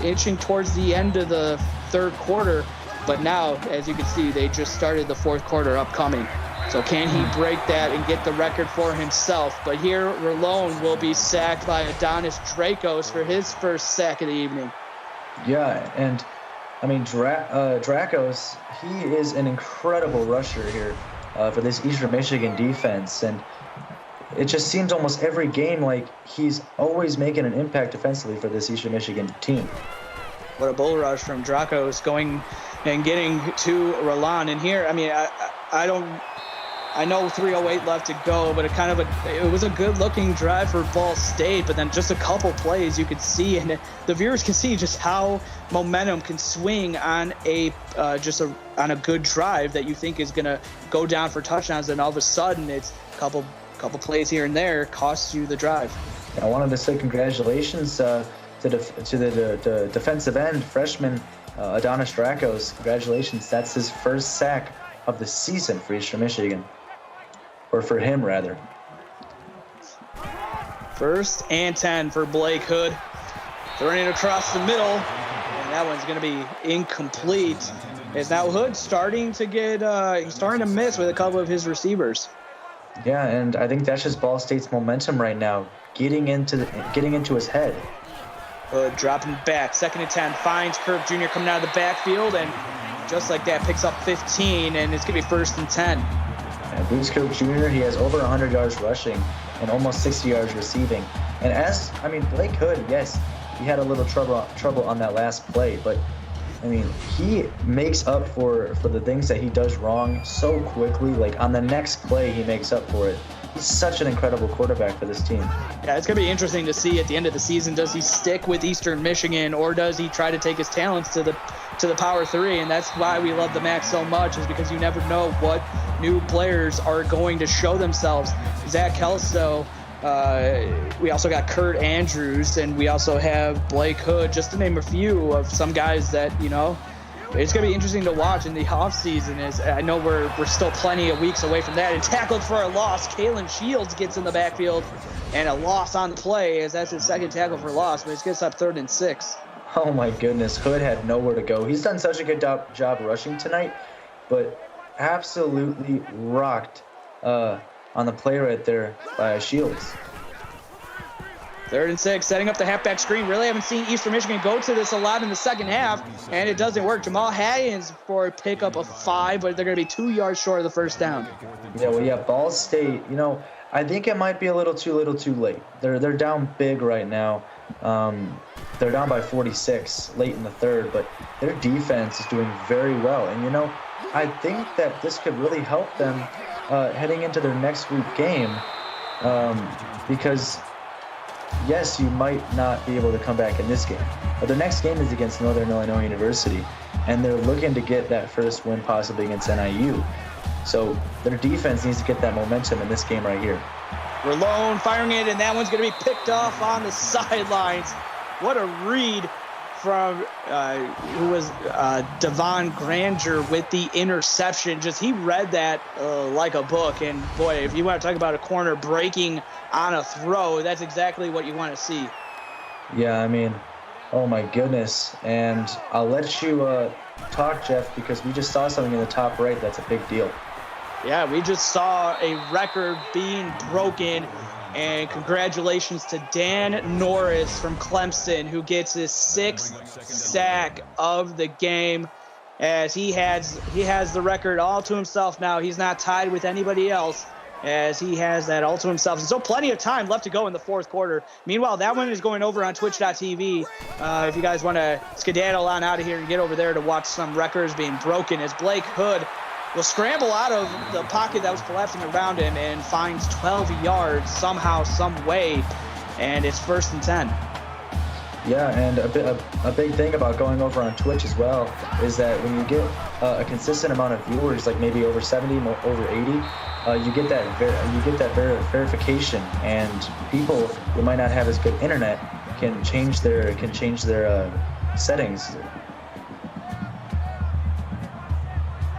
inching towards the end of the 3rd quarter. But now, as you can see, they just started the 4th quarter upcoming. So can he break that and get the record for himself? But here, Rolone will be sacked by Adonis Dracos for his first sack of the evening. Yeah, and I mean, Dracos, he is an incredible rusher here for this Eastern Michigan defense. And it just seems almost every game like he's always making an impact defensively for this Eastern Michigan team. What a bull rush from Dracos going and getting to Rolone. And here, I mean, I know 3:08 left to go, but it was a good-looking drive for Ball State. But then just a couple plays you could see, and the viewers can see just how momentum can swing on on a good drive that you think is going to go down for touchdowns, and all of a sudden it's a couple plays here and there costs you the drive. I wanted to say congratulations to the defensive end freshman Adonis Dracos. Congratulations! That's his first sack of the season for Eastern Michigan. Or for him, rather. 1st and 10 for Blake Hood. Throwing it across the middle. And that one's going to be incomplete. As now Hood starting to he's starting to miss with a couple of his receivers. Yeah, and I think that's just Ball State's momentum right now, getting into his head. Hood dropping back. 2nd and 10. Finds Kirk Jr. coming out of the backfield. And just like that, picks up 15. And it's going to be 1st and 10. Bruce Kirk Jr., he has over 100 yards rushing and almost 60 yards receiving. And Blake Hood, yes, he had a little trouble on that last play, but I mean, he makes up for the things that he does wrong so quickly. Like on the next play, he makes up for it. He's such an incredible quarterback for this team. Yeah, it's going to be interesting to see at the end of the season, does he stick with Eastern Michigan or does he try to take his talents to the Power 3? And that's why we love the MAC so much, is because you never know what new players are going to show themselves. Zach Kelso, we also got Kurt Andrews, and we also have Blake Hood, just to name a few of some guys that, it's going to be interesting to watch in the offseason. I know we're still plenty of weeks away from that. And tackled for a loss, Kalen Shields gets in the backfield, and a loss on the play, as that's his second tackle for loss, but he gets up 3rd and 6. Oh my goodness, Hood had nowhere to go. He's done such a good job rushing tonight, but absolutely rocked on the play right there by Shields. 3rd and 6, setting up the halfback screen. Really haven't seen Eastern Michigan go to this a lot in the second half, and it doesn't work. Jamal Haggins for a pickup of 5, but they're going to be 2 yards short of the first down. Yeah, Ball State, I think it might be a little too late. They're down big right now. They're down by 46 late in the third, but their defense is doing very well. And, I think that this could really help them heading into their next week game because, yes, you might not be able to come back in this game, but their next game is against Northern Illinois University, and they're looking to get that first win possibly against NIU. So their defense needs to get that momentum in this game right here. Relone firing it, and that one's going to be picked off on the sidelines. What a read from who was Devon Granger with the interception. He read that like a book. And boy, if you want to talk about a corner breaking on a throw, that's exactly what you want to see. Yeah, I mean, oh my goodness. And I'll let you talk, Jeff, because we just saw something in the top right that's a big deal. Yeah, we just saw a record being broken. And congratulations to Dan Norris from Clemson, who gets his 6th sack of the game, as he has the record all to himself now. He's not tied with anybody else, as he has that all to himself. And so plenty of time left to go in the fourth quarter. Meanwhile, that one is going over on twitch.tv. If you guys want to skedaddle on out of here and get over there to watch some records being broken, as Blake Hood will scramble out of the pocket that was collapsing around him and finds 12 yards somehow, some way, and it's 1st and 10. Yeah, and a big thing about going over on Twitch as well is that when you get a consistent amount of viewers, like maybe over 70, over 80, you get that verification, and people who might not have as good internet can change their settings.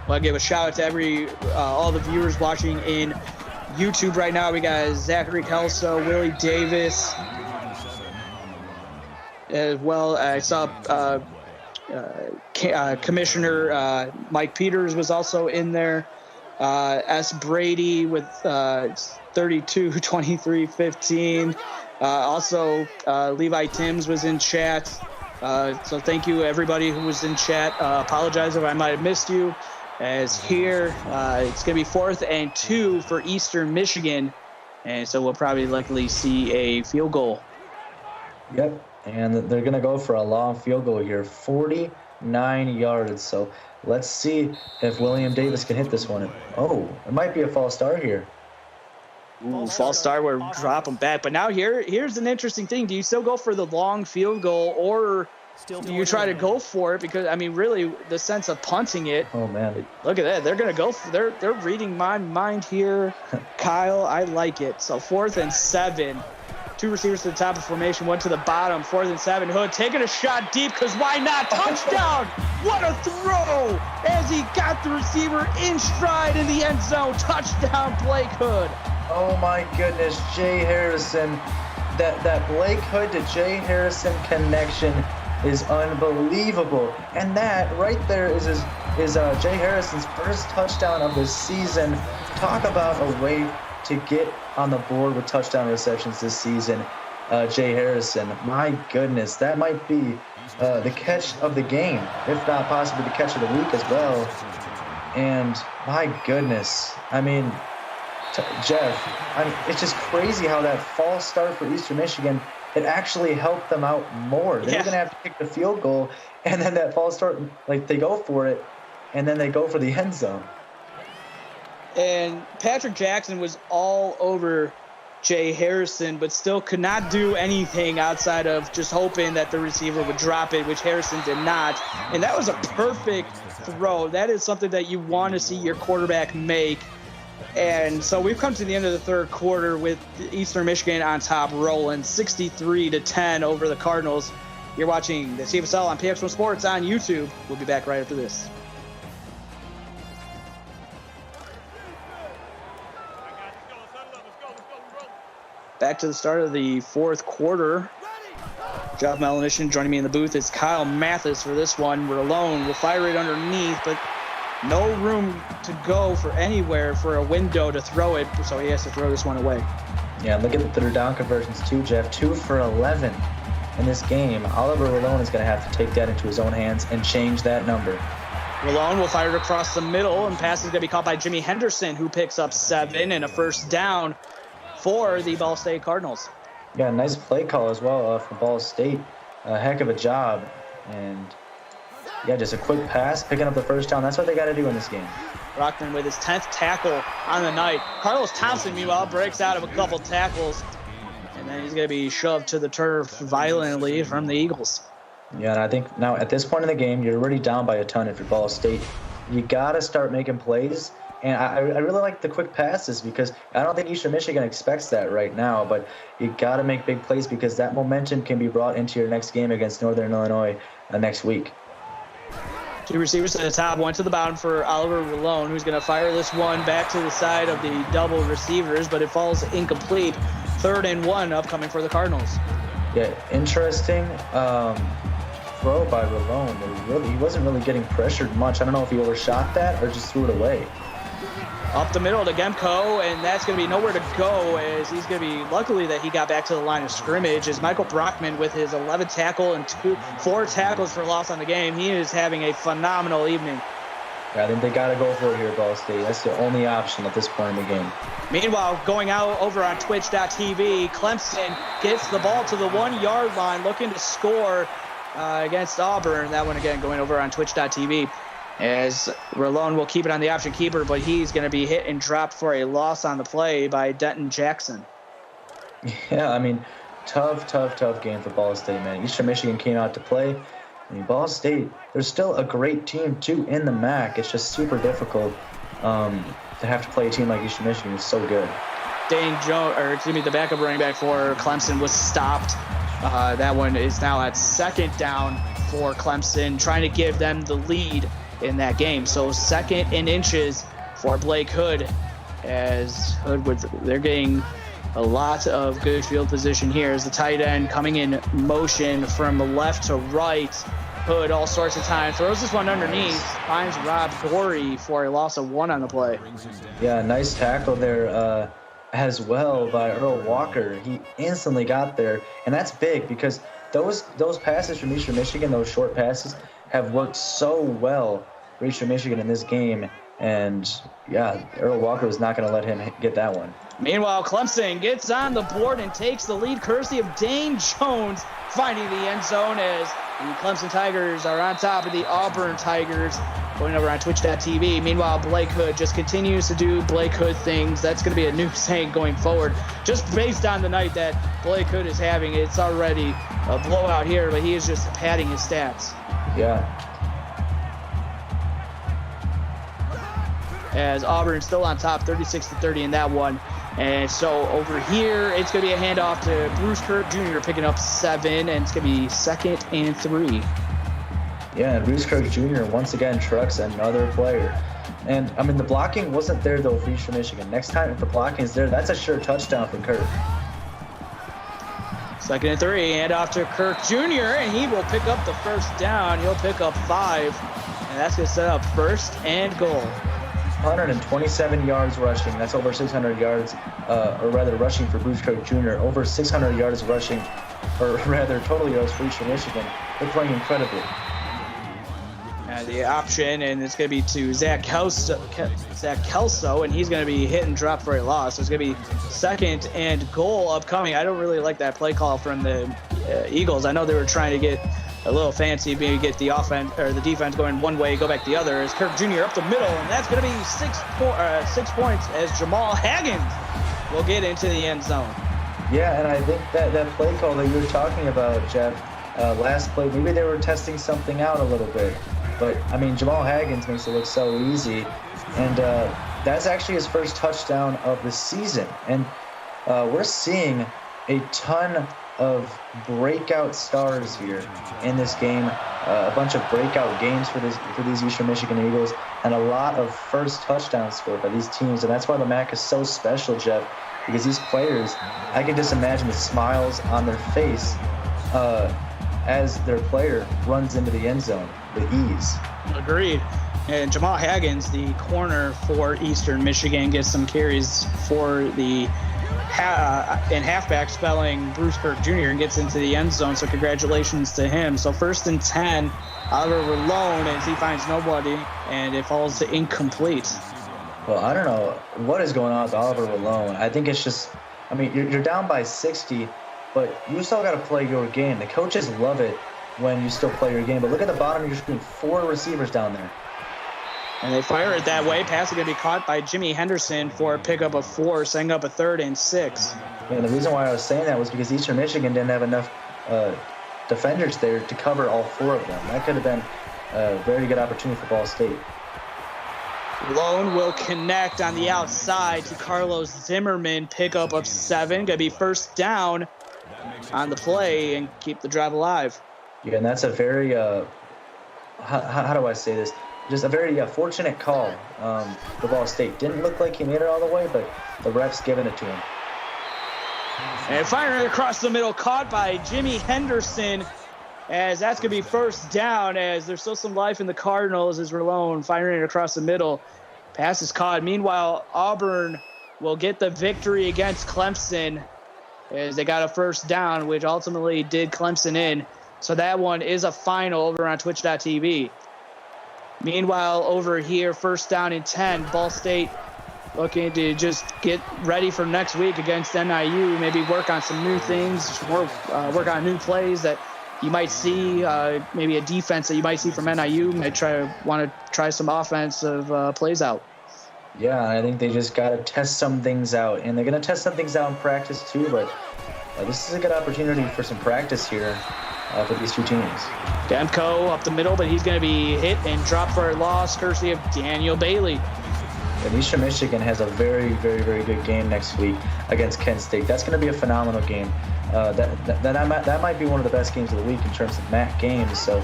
Well, I'll give a shout out to all the viewers watching in YouTube right now. We got Zachary Kelso, Willie Davis, as well. I saw Commissioner Mike Peters was also in there. S. Brady with 32, 23, 15. Also, Levi Timms was in chat. So thank you, everybody who was in chat. Apologize if I might have missed you. As here, it's going to be 4th and 2 for Eastern Michigan. And so we'll probably likely see a field goal. Yep, and they're going to go for a long field goal here, 49 yards. So let's see if William Davis can hit this one. Oh, it might be a false start here. Ooh, false start, we're dropping back. But now here's an interesting thing. Do you still go for the long field goal, or do you try to go for it? Because, I mean, really, the sense of punting it. Oh, man. Look at that. They're going to go. They're reading my mind here. Kyle, I like it. So 4th and 7. 2 receivers to the top of formation, 1 to the bottom. 4th and 7. Hood taking a shot deep, because why not? Touchdown! What a throw! As he got the receiver in stride in the end zone. Touchdown, Blake Hood. Oh, my goodness. Jay Harrison. That Blake Hood to Jay Harrison connection is unbelievable, and that right there is Jay Harrison's first touchdown of the season. Talk about a way to get on the board with touchdown receptions this season. Jay Harrison, my goodness, that might be the catch of the game, if not possibly the catch of the week as well. And my goodness, I mean, Jeff, it's just crazy how that false start for Eastern Michigan it actually helped them out more. They were going to have to kick the field goal, and then that false start, like they go for it, and then they go for the end zone. And Patrick Jackson was all over Jay Harrison, but still could not do anything outside of just hoping that the receiver would drop it, which Harrison did not. And that was a perfect throw. That is something that you want to see your quarterback make. And so we've come to the end of the third quarter with Eastern Michigan on top, rolling 63-10 over the Cardinals. You're watching the CFSL on PX1 Sports on YouTube. We'll be back right after this. Back to the start of the fourth quarter. Jeff Melanishin joining me in the booth is Kyle Mathis for this one. We're alone. We'll fire it underneath, but no room to go for anywhere for a window to throw it, so he has to throw this one away. Yeah, look at the down conversions too, Jeff. 2 for 11 in this game. Oliver Rallone is going to have to take that into his own hands and change that number. Rallone will fire it across the middle, and pass is going to be caught by Jimmy Henderson, who picks up 7 and a first down for the Ball State Cardinals. Yeah, nice play call as well from Ball State. A heck of a job. And yeah, just a quick pass, picking up the first down. That's what they got to do in this game. Brockman with his 10th tackle on the night. Carlos Thompson, meanwhile, breaks out of a couple tackles. And then he's going to be shoved to the turf violently from the Eagles. Yeah, and I think now at this point in the game, you're already down by a ton if you're Ball State. You got to start making plays. And I really like the quick passes because I don't think Eastern Michigan expects that right now. But you got to make big plays because that momentum can be brought into your next game against Northern Illinois next week. 2 receivers to the top, 1 to the bottom for Oliver Rallone, who's going to fire this one back to the side of the double receivers, but it falls incomplete. 3rd and 1 upcoming for the Cardinals. Yeah, interesting throw by Rallone. He wasn't really getting pressured much. I don't know if he overshot that or just threw it away. Up the middle to Gemco, and that's going to be nowhere to go as he's going to be, luckily that he got back to the line of scrimmage, as Michael Brockman with his 11th tackle and 4 tackles for loss on the game. He is having a phenomenal evening. Yeah, I think they got to go for it here, Ball State. That's the only option at this point in the game. Meanwhile, going out over on Twitch.tv, Clemson gets the ball to the 1-yard line, looking to score against Auburn. That one again going over on Twitch.tv. As Rallone will keep it on the option keeper, but he's going to be hit and dropped for a loss on the play by Denton Jackson. Yeah, I mean, tough game for Ball State, man. Eastern Michigan came out to play. I mean, Ball State, they're still a great team, too, in the MAC. It's just super difficult to have to play a team like Eastern Michigan. It's so good. The backup running back for Clemson was stopped. That one is now at 2nd down for Clemson, trying to give them the lead in that game. So 2nd and inches for Blake Hood, as they're getting a lot of good field position here as the tight end coming in motion from left to right. Hood all sorts of time, throws this one underneath, finds Rob Gorey for a loss of 1 on the play. Yeah, nice tackle there as well by Earl Walker. He instantly got there, and that's big because those passes from Eastern Michigan, those short passes, have worked so well for Eastern Michigan in this game. And yeah, Earl Walker was not going to let him get that one. Meanwhile, Clemson gets on the board and takes the lead courtesy of Dane Jones, finding the end zone as the Clemson Tigers are on top of the Auburn Tigers, going over on Twitch.tv. Meanwhile, Blake Hood just continues to do Blake Hood things. That's going to be a new saying going forward. Just based on the night that Blake Hood is having, it's already a blowout here, but he is just padding his stats. Yeah. As Auburn still on top, 36-30 in that one. And so over here, it's going to be a handoff to Bruce Kirk Jr. picking up 7, and it's going to be 2nd and 3. Yeah, and Bruce Kirk Jr. once again trucks another player. And, I mean, the blocking wasn't there, though, for Eastern Michigan. Next time, if the blocking is there, that's a sure touchdown for Kirk. 2nd and 3, handoff to Kirk Jr., and he will pick up the first down. He'll pick up 5, and that's going to set up 1st and goal. 127 yards rushing. That's over 600 yards, or rather rushing for Bruce Kirk Jr. Over 600 yards rushing, or rather total yards for Eastern Michigan. They're playing incredibly. the option, and it's going to be to Zach Kelso, and he's going to be hit and drop for a loss. So it's going to be 2nd and goal upcoming. I don't really like that play call from the Eagles. I know they were trying to get a little fancy, maybe get the offense or the defense going one way, go back the other. As Kirk Jr. up the middle, and that's going to be 6 points as Jamal Haggins will get into the end zone. Yeah, and I think that play call that you were talking about, Jeff, last play, maybe they were testing something out a little bit. But, I mean, Jamal Haggins makes it look so easy. And that's actually his first touchdown of the season. And we're seeing a ton of breakout stars here in this game. A bunch of breakout games for these Eastern Michigan Eagles. And a lot of first touchdowns scored by these teams. And that's why the MAC is so special, Jeff. Because these players, I can just imagine the smiles on their face as their player runs into the end zone with ease. Agreed. And Jamal Haggins, the corner for Eastern Michigan, gets some carries for the in halfback, spelling Bruce Kirk Jr., and gets into the end zone. So congratulations to him. So 1st and 10, Oliver Rolone, as he finds nobody, and it falls incomplete. Well, I don't know what is going on with Oliver Rolone. I think it's just, I mean, you're down by 60, but you still got to play your game. The coaches love it when you still play your game. But look at the bottom of your screen, 4 receivers down there. And they fire it that way. Pass is going to be caught by Jimmy Henderson for a pickup of 4, setting up a 3rd and 6. And the reason why I was saying that was because Eastern Michigan didn't have enough defenders there to cover all 4 of them. That could have been a very good opportunity for Ball State. Lone will connect on the outside to Carlos Zimmerman, pickup of 7. Going to be 1st down on the play and keep the drive alive. Yeah, and that's a very, how do I say this? Just a very fortunate call for Ball State. Didn't look like he made it all the way, but the ref's giving it to him. And firing across the middle, caught by Jimmy Henderson, as that's going to be 1st down, as there's still some life in the Cardinals as Rolone firing it across the middle. Pass is caught. Meanwhile, Auburn will get the victory against Clemson as they got a 1st down, which ultimately did Clemson in. So that one is a final over on twitch.tv. Meanwhile, over here, 1st down and 10, Ball State looking to just get ready for next week against NIU, maybe work on some new things, work on new plays that you might see, maybe a defense that you might see from NIU, might want to try some offensive plays out. Yeah, I think they just got to test some things out, and they're going to test some things out in practice too, but this is a good opportunity for some practice here for these 2 teams. Demko up the middle, but he's going to be hit and dropped for a loss, courtesy of Daniel Bailey. And Eastern Michigan has a very, very, very good game next week against Kent State. That's going to be a phenomenal game. That might be one of the best games of the week in terms of MAC games. So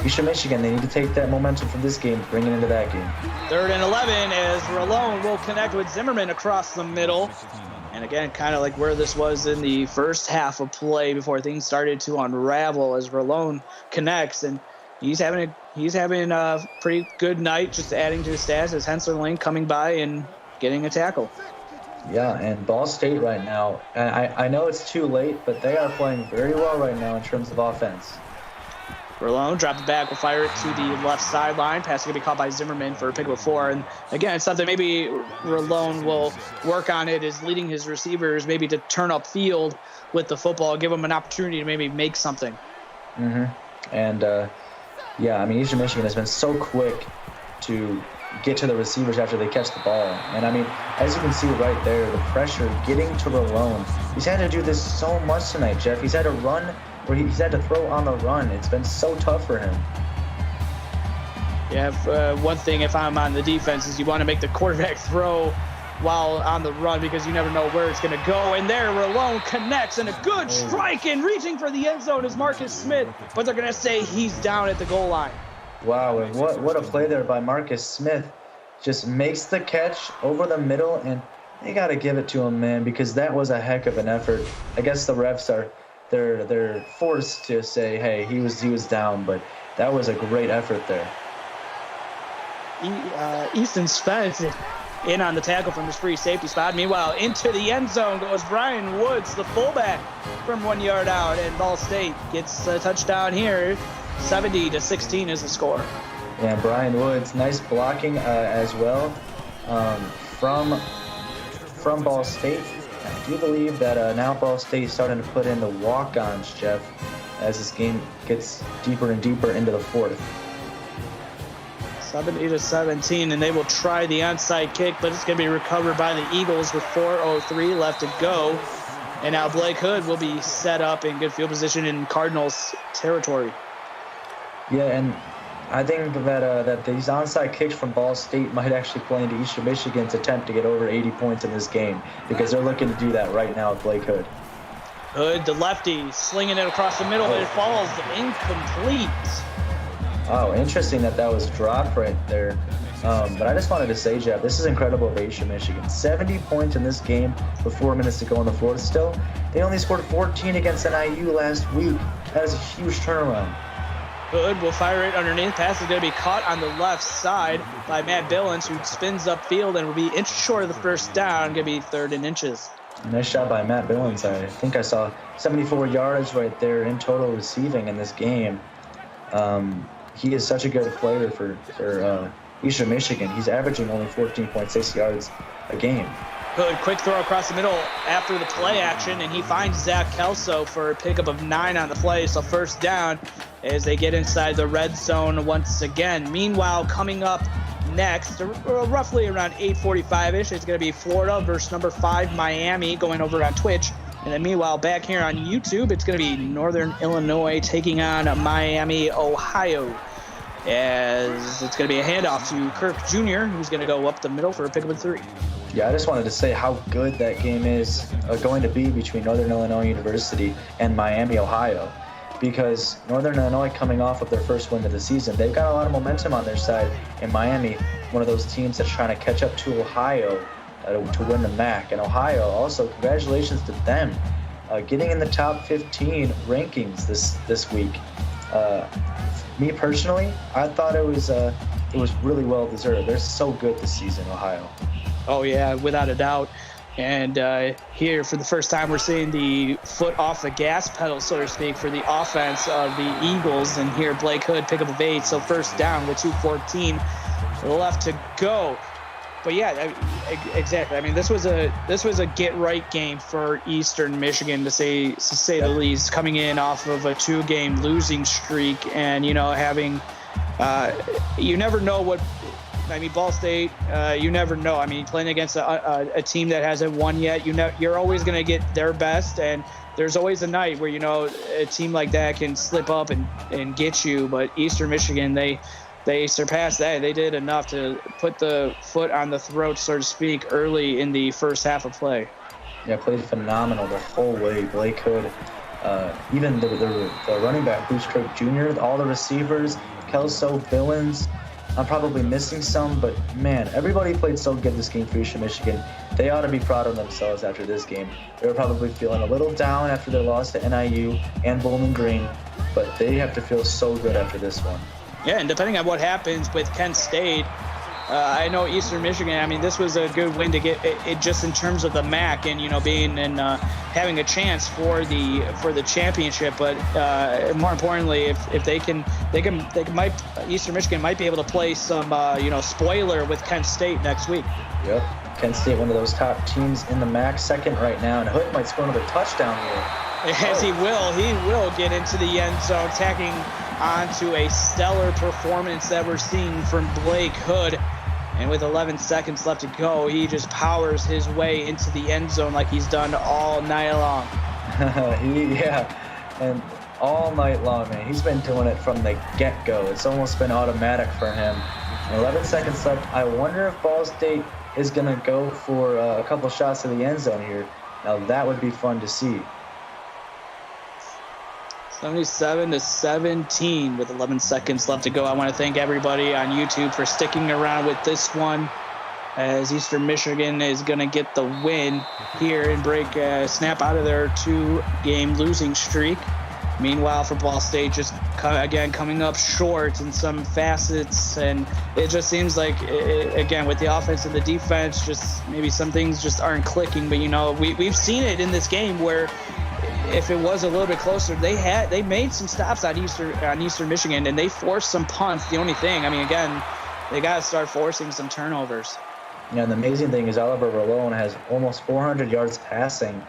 Eastern Michigan, they need to take that momentum from this game, bring it into that game. 3rd and 11 as Rolone will connect with Zimmerman across the middle. And again, kind of like where this was in the first half of play before things started to unravel as Rolone connects. And he's having a pretty good night, just adding to his stats as Hensler coming by and getting a tackle. Yeah, and Ball State right now, and I know it's too late, but they are playing very well right now in terms of offense. Rolone dropped it back, will fire it to the left sideline. Pass is going to be caught by Zimmerman for a pick of 4. And again, it's something maybe Rolone will work on it, is leading his receivers maybe to turn up field with the football, give them an opportunity to maybe make something. Mm-hmm. And, yeah, I mean, Eastern Michigan has been so quick to get to the receivers after they catch the ball. And, I mean, as you can see right there, the pressure getting to Rolone. He's had to do this so much tonight, Jeff. He's had to run, or he's had to throw on the run. It's been so tough for him. Yeah, one thing if I'm on the defense is you want to make the quarterback throw while on the run because you never know where it's going to go. And there, Rolone connects, and a good strike, and reaching for the end zone is Marcus Smith, but they're going to say he's down at the goal line. Wow, and what a play there by Marcus Smith. Just makes the catch over the middle, and they got to give it to him, man, because that was a heck of an effort. I guess the refs they're forced to say, hey, he was down, but that was a great effort there. Easton Spence in on the tackle from his free safety spot. Meanwhile, into the end zone goes Brian Woods, the fullback, from 1 yard out, and Ball State gets a touchdown here. 70-16 is the score. Yeah, Brian Woods, nice blocking as well from Ball State. I do believe that now Ball State is starting to put in the walk-ons, Jeff, as this game gets deeper and deeper into the fourth. 70-17, and they will try the onside kick, but it's going to be recovered by the Eagles with 4:03 left to go. And now Blake Hood will be set up in good field position in Cardinals territory. Yeah, and I think that these onside kicks from Ball State might actually play into Eastern Michigan's attempt to get over 80 points in this game, because they're looking to do that right now with Blake Hood. Hood, the lefty, slinging it across the middle, but it falls incomplete. Oh, interesting that was dropped right there. But I just wanted to say, Jeff, this is incredible of Eastern Michigan. 70 points in this game with 4 minutes to go in the fourth still. They only scored 14 against NIU last week. That is a huge turnaround. Hood will fire it underneath. Pass is going to be caught on the left side by Matt Billings, who spins upfield and will be inch short of the first down. Going to be 3rd and inches. Nice shot by Matt Billings. I think I saw 74 yards right there in total receiving in this game. He is such a good player for Eastern Michigan. He's averaging only 14.6 yards a game. Hood, quick throw across the middle after the play action, and he finds Zach Kelso for a pickup of 9 on the play. So first down as they get inside the red zone once again. Meanwhile, coming up next, roughly around 8:45-ish, it's going to be Florida versus number 5 Miami going over on Twitch. And then meanwhile, back here on YouTube, it's going to be Northern Illinois taking on Miami, Ohio. As it's going to be a handoff to Kirk Jr., who's going to go up the middle for a pickup of 3. Yeah, I just wanted to say how good that game is going to be between Northern Illinois University and Miami, Ohio. Because Northern Illinois, coming off of their first win of the season, they've got a lot of momentum on their side. And Miami, one of those teams that's trying to catch up to Ohio to win the MAC. And Ohio, also, congratulations to them getting in the top 15 rankings this week. Me personally, I thought it was really well deserved. They're so good this season, Ohio. Oh yeah, without a doubt. And here, for the first time, we're seeing the foot off the gas pedal, so to speak, for the offense of the Eagles. And here, Blake Hood, pickup of 8, so first down with 2:14 left to go. But yeah, exactly. I mean, this was a get right game for Eastern Michigan, to say the least, coming in off of a 2-game losing streak, and having you never know what. I mean, Ball State, you never know. I mean, playing against a team that hasn't won yet, you're always going to get their best, and there's always a night where a team like that can slip up and get you. But Eastern Michigan, they surpassed that. They did enough to put the foot on the throat, so to speak, early in the first half of play. Yeah, played phenomenal the whole way. Blake Hood, even the running back, Bruce Kirk Jr., all the receivers, Kelso, Billings. I'm probably missing some, but man, everybody played so good this game for Eastern Michigan. They ought to be proud of themselves after this game. They were probably feeling a little down after their loss to NIU and Bowling Green, but they have to feel so good after this one. Yeah, and depending on what happens with Kent State, I know Eastern Michigan, I mean, this was a good win to get it just in terms of the MAC and, being and having a chance for the championship. But more importantly, if they might, Eastern Michigan might be able to play some, spoiler with Kent State next week. Yep. Kent State, one of those top teams in the MAC, second right now, and Hood might score another touchdown here. As he will get into the end zone, tacking onto a stellar performance that we're seeing from Blake Hood. And with 11 seconds left to go, he just powers his way into the end zone like he's done all night long. And all night long, man. He's been doing it from the get-go. It's almost been automatic for him. 11 seconds left. I wonder if Ball State is going to go for a couple shots to the end zone here. Now, that would be fun to see. 77-17 with 11 seconds left to go. I want to thank everybody on YouTube for sticking around with this one, as Eastern Michigan is going to get the win here and snap out of their 2-game losing streak. Meanwhile, for Ball State, just coming up short in some facets, and it just seems like, again, with the offense and the defense, just maybe some things just aren't clicking. But we've seen it in this game where if it was a little bit closer, they made some stops on Eastern Michigan, and they forced some punts. The only thing, I mean, again, they got to start forcing some turnovers. Yeah, and the amazing thing is Oliver Rolone has almost 400 yards passing,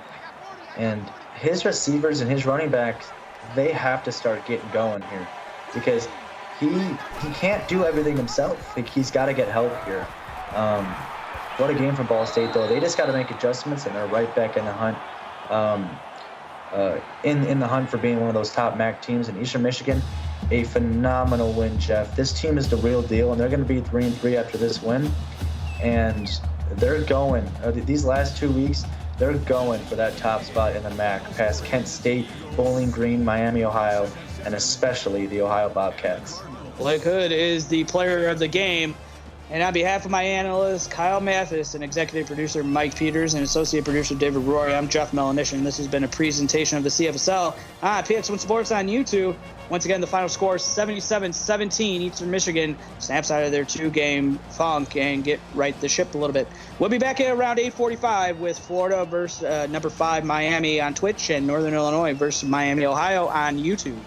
and his receivers and his running backs, they have to start getting going here because he can't do everything himself. He's got to get help here. What a game for Ball State, though. They just got to make adjustments, and they're right back in the hunt. In the hunt for being one of those top MAC teams in Eastern Michigan. A phenomenal win, Jeff. This team is the real deal, and they're going to be 3-3 after this win. And they're going, these last 2 weeks, they're going for that top spot in the MAC, past Kent State, Bowling Green, Miami, Ohio, and especially the Ohio Bobcats. Blake Hood is the player of the game. And on behalf of my analyst, Kyle Mathis, and executive producer Mike Peters, and associate producer David Rory, I'm Jeff Melanish, and this has been a presentation of the CFSL on PX1 Sports on YouTube. Once again, the final score is 77-17. Eastern Michigan snaps out of their 2-game funk and get right the ship a little bit. We'll be back at around 8:45 with Florida versus number 5 Miami on Twitch and Northern Illinois versus Miami, Ohio on YouTube.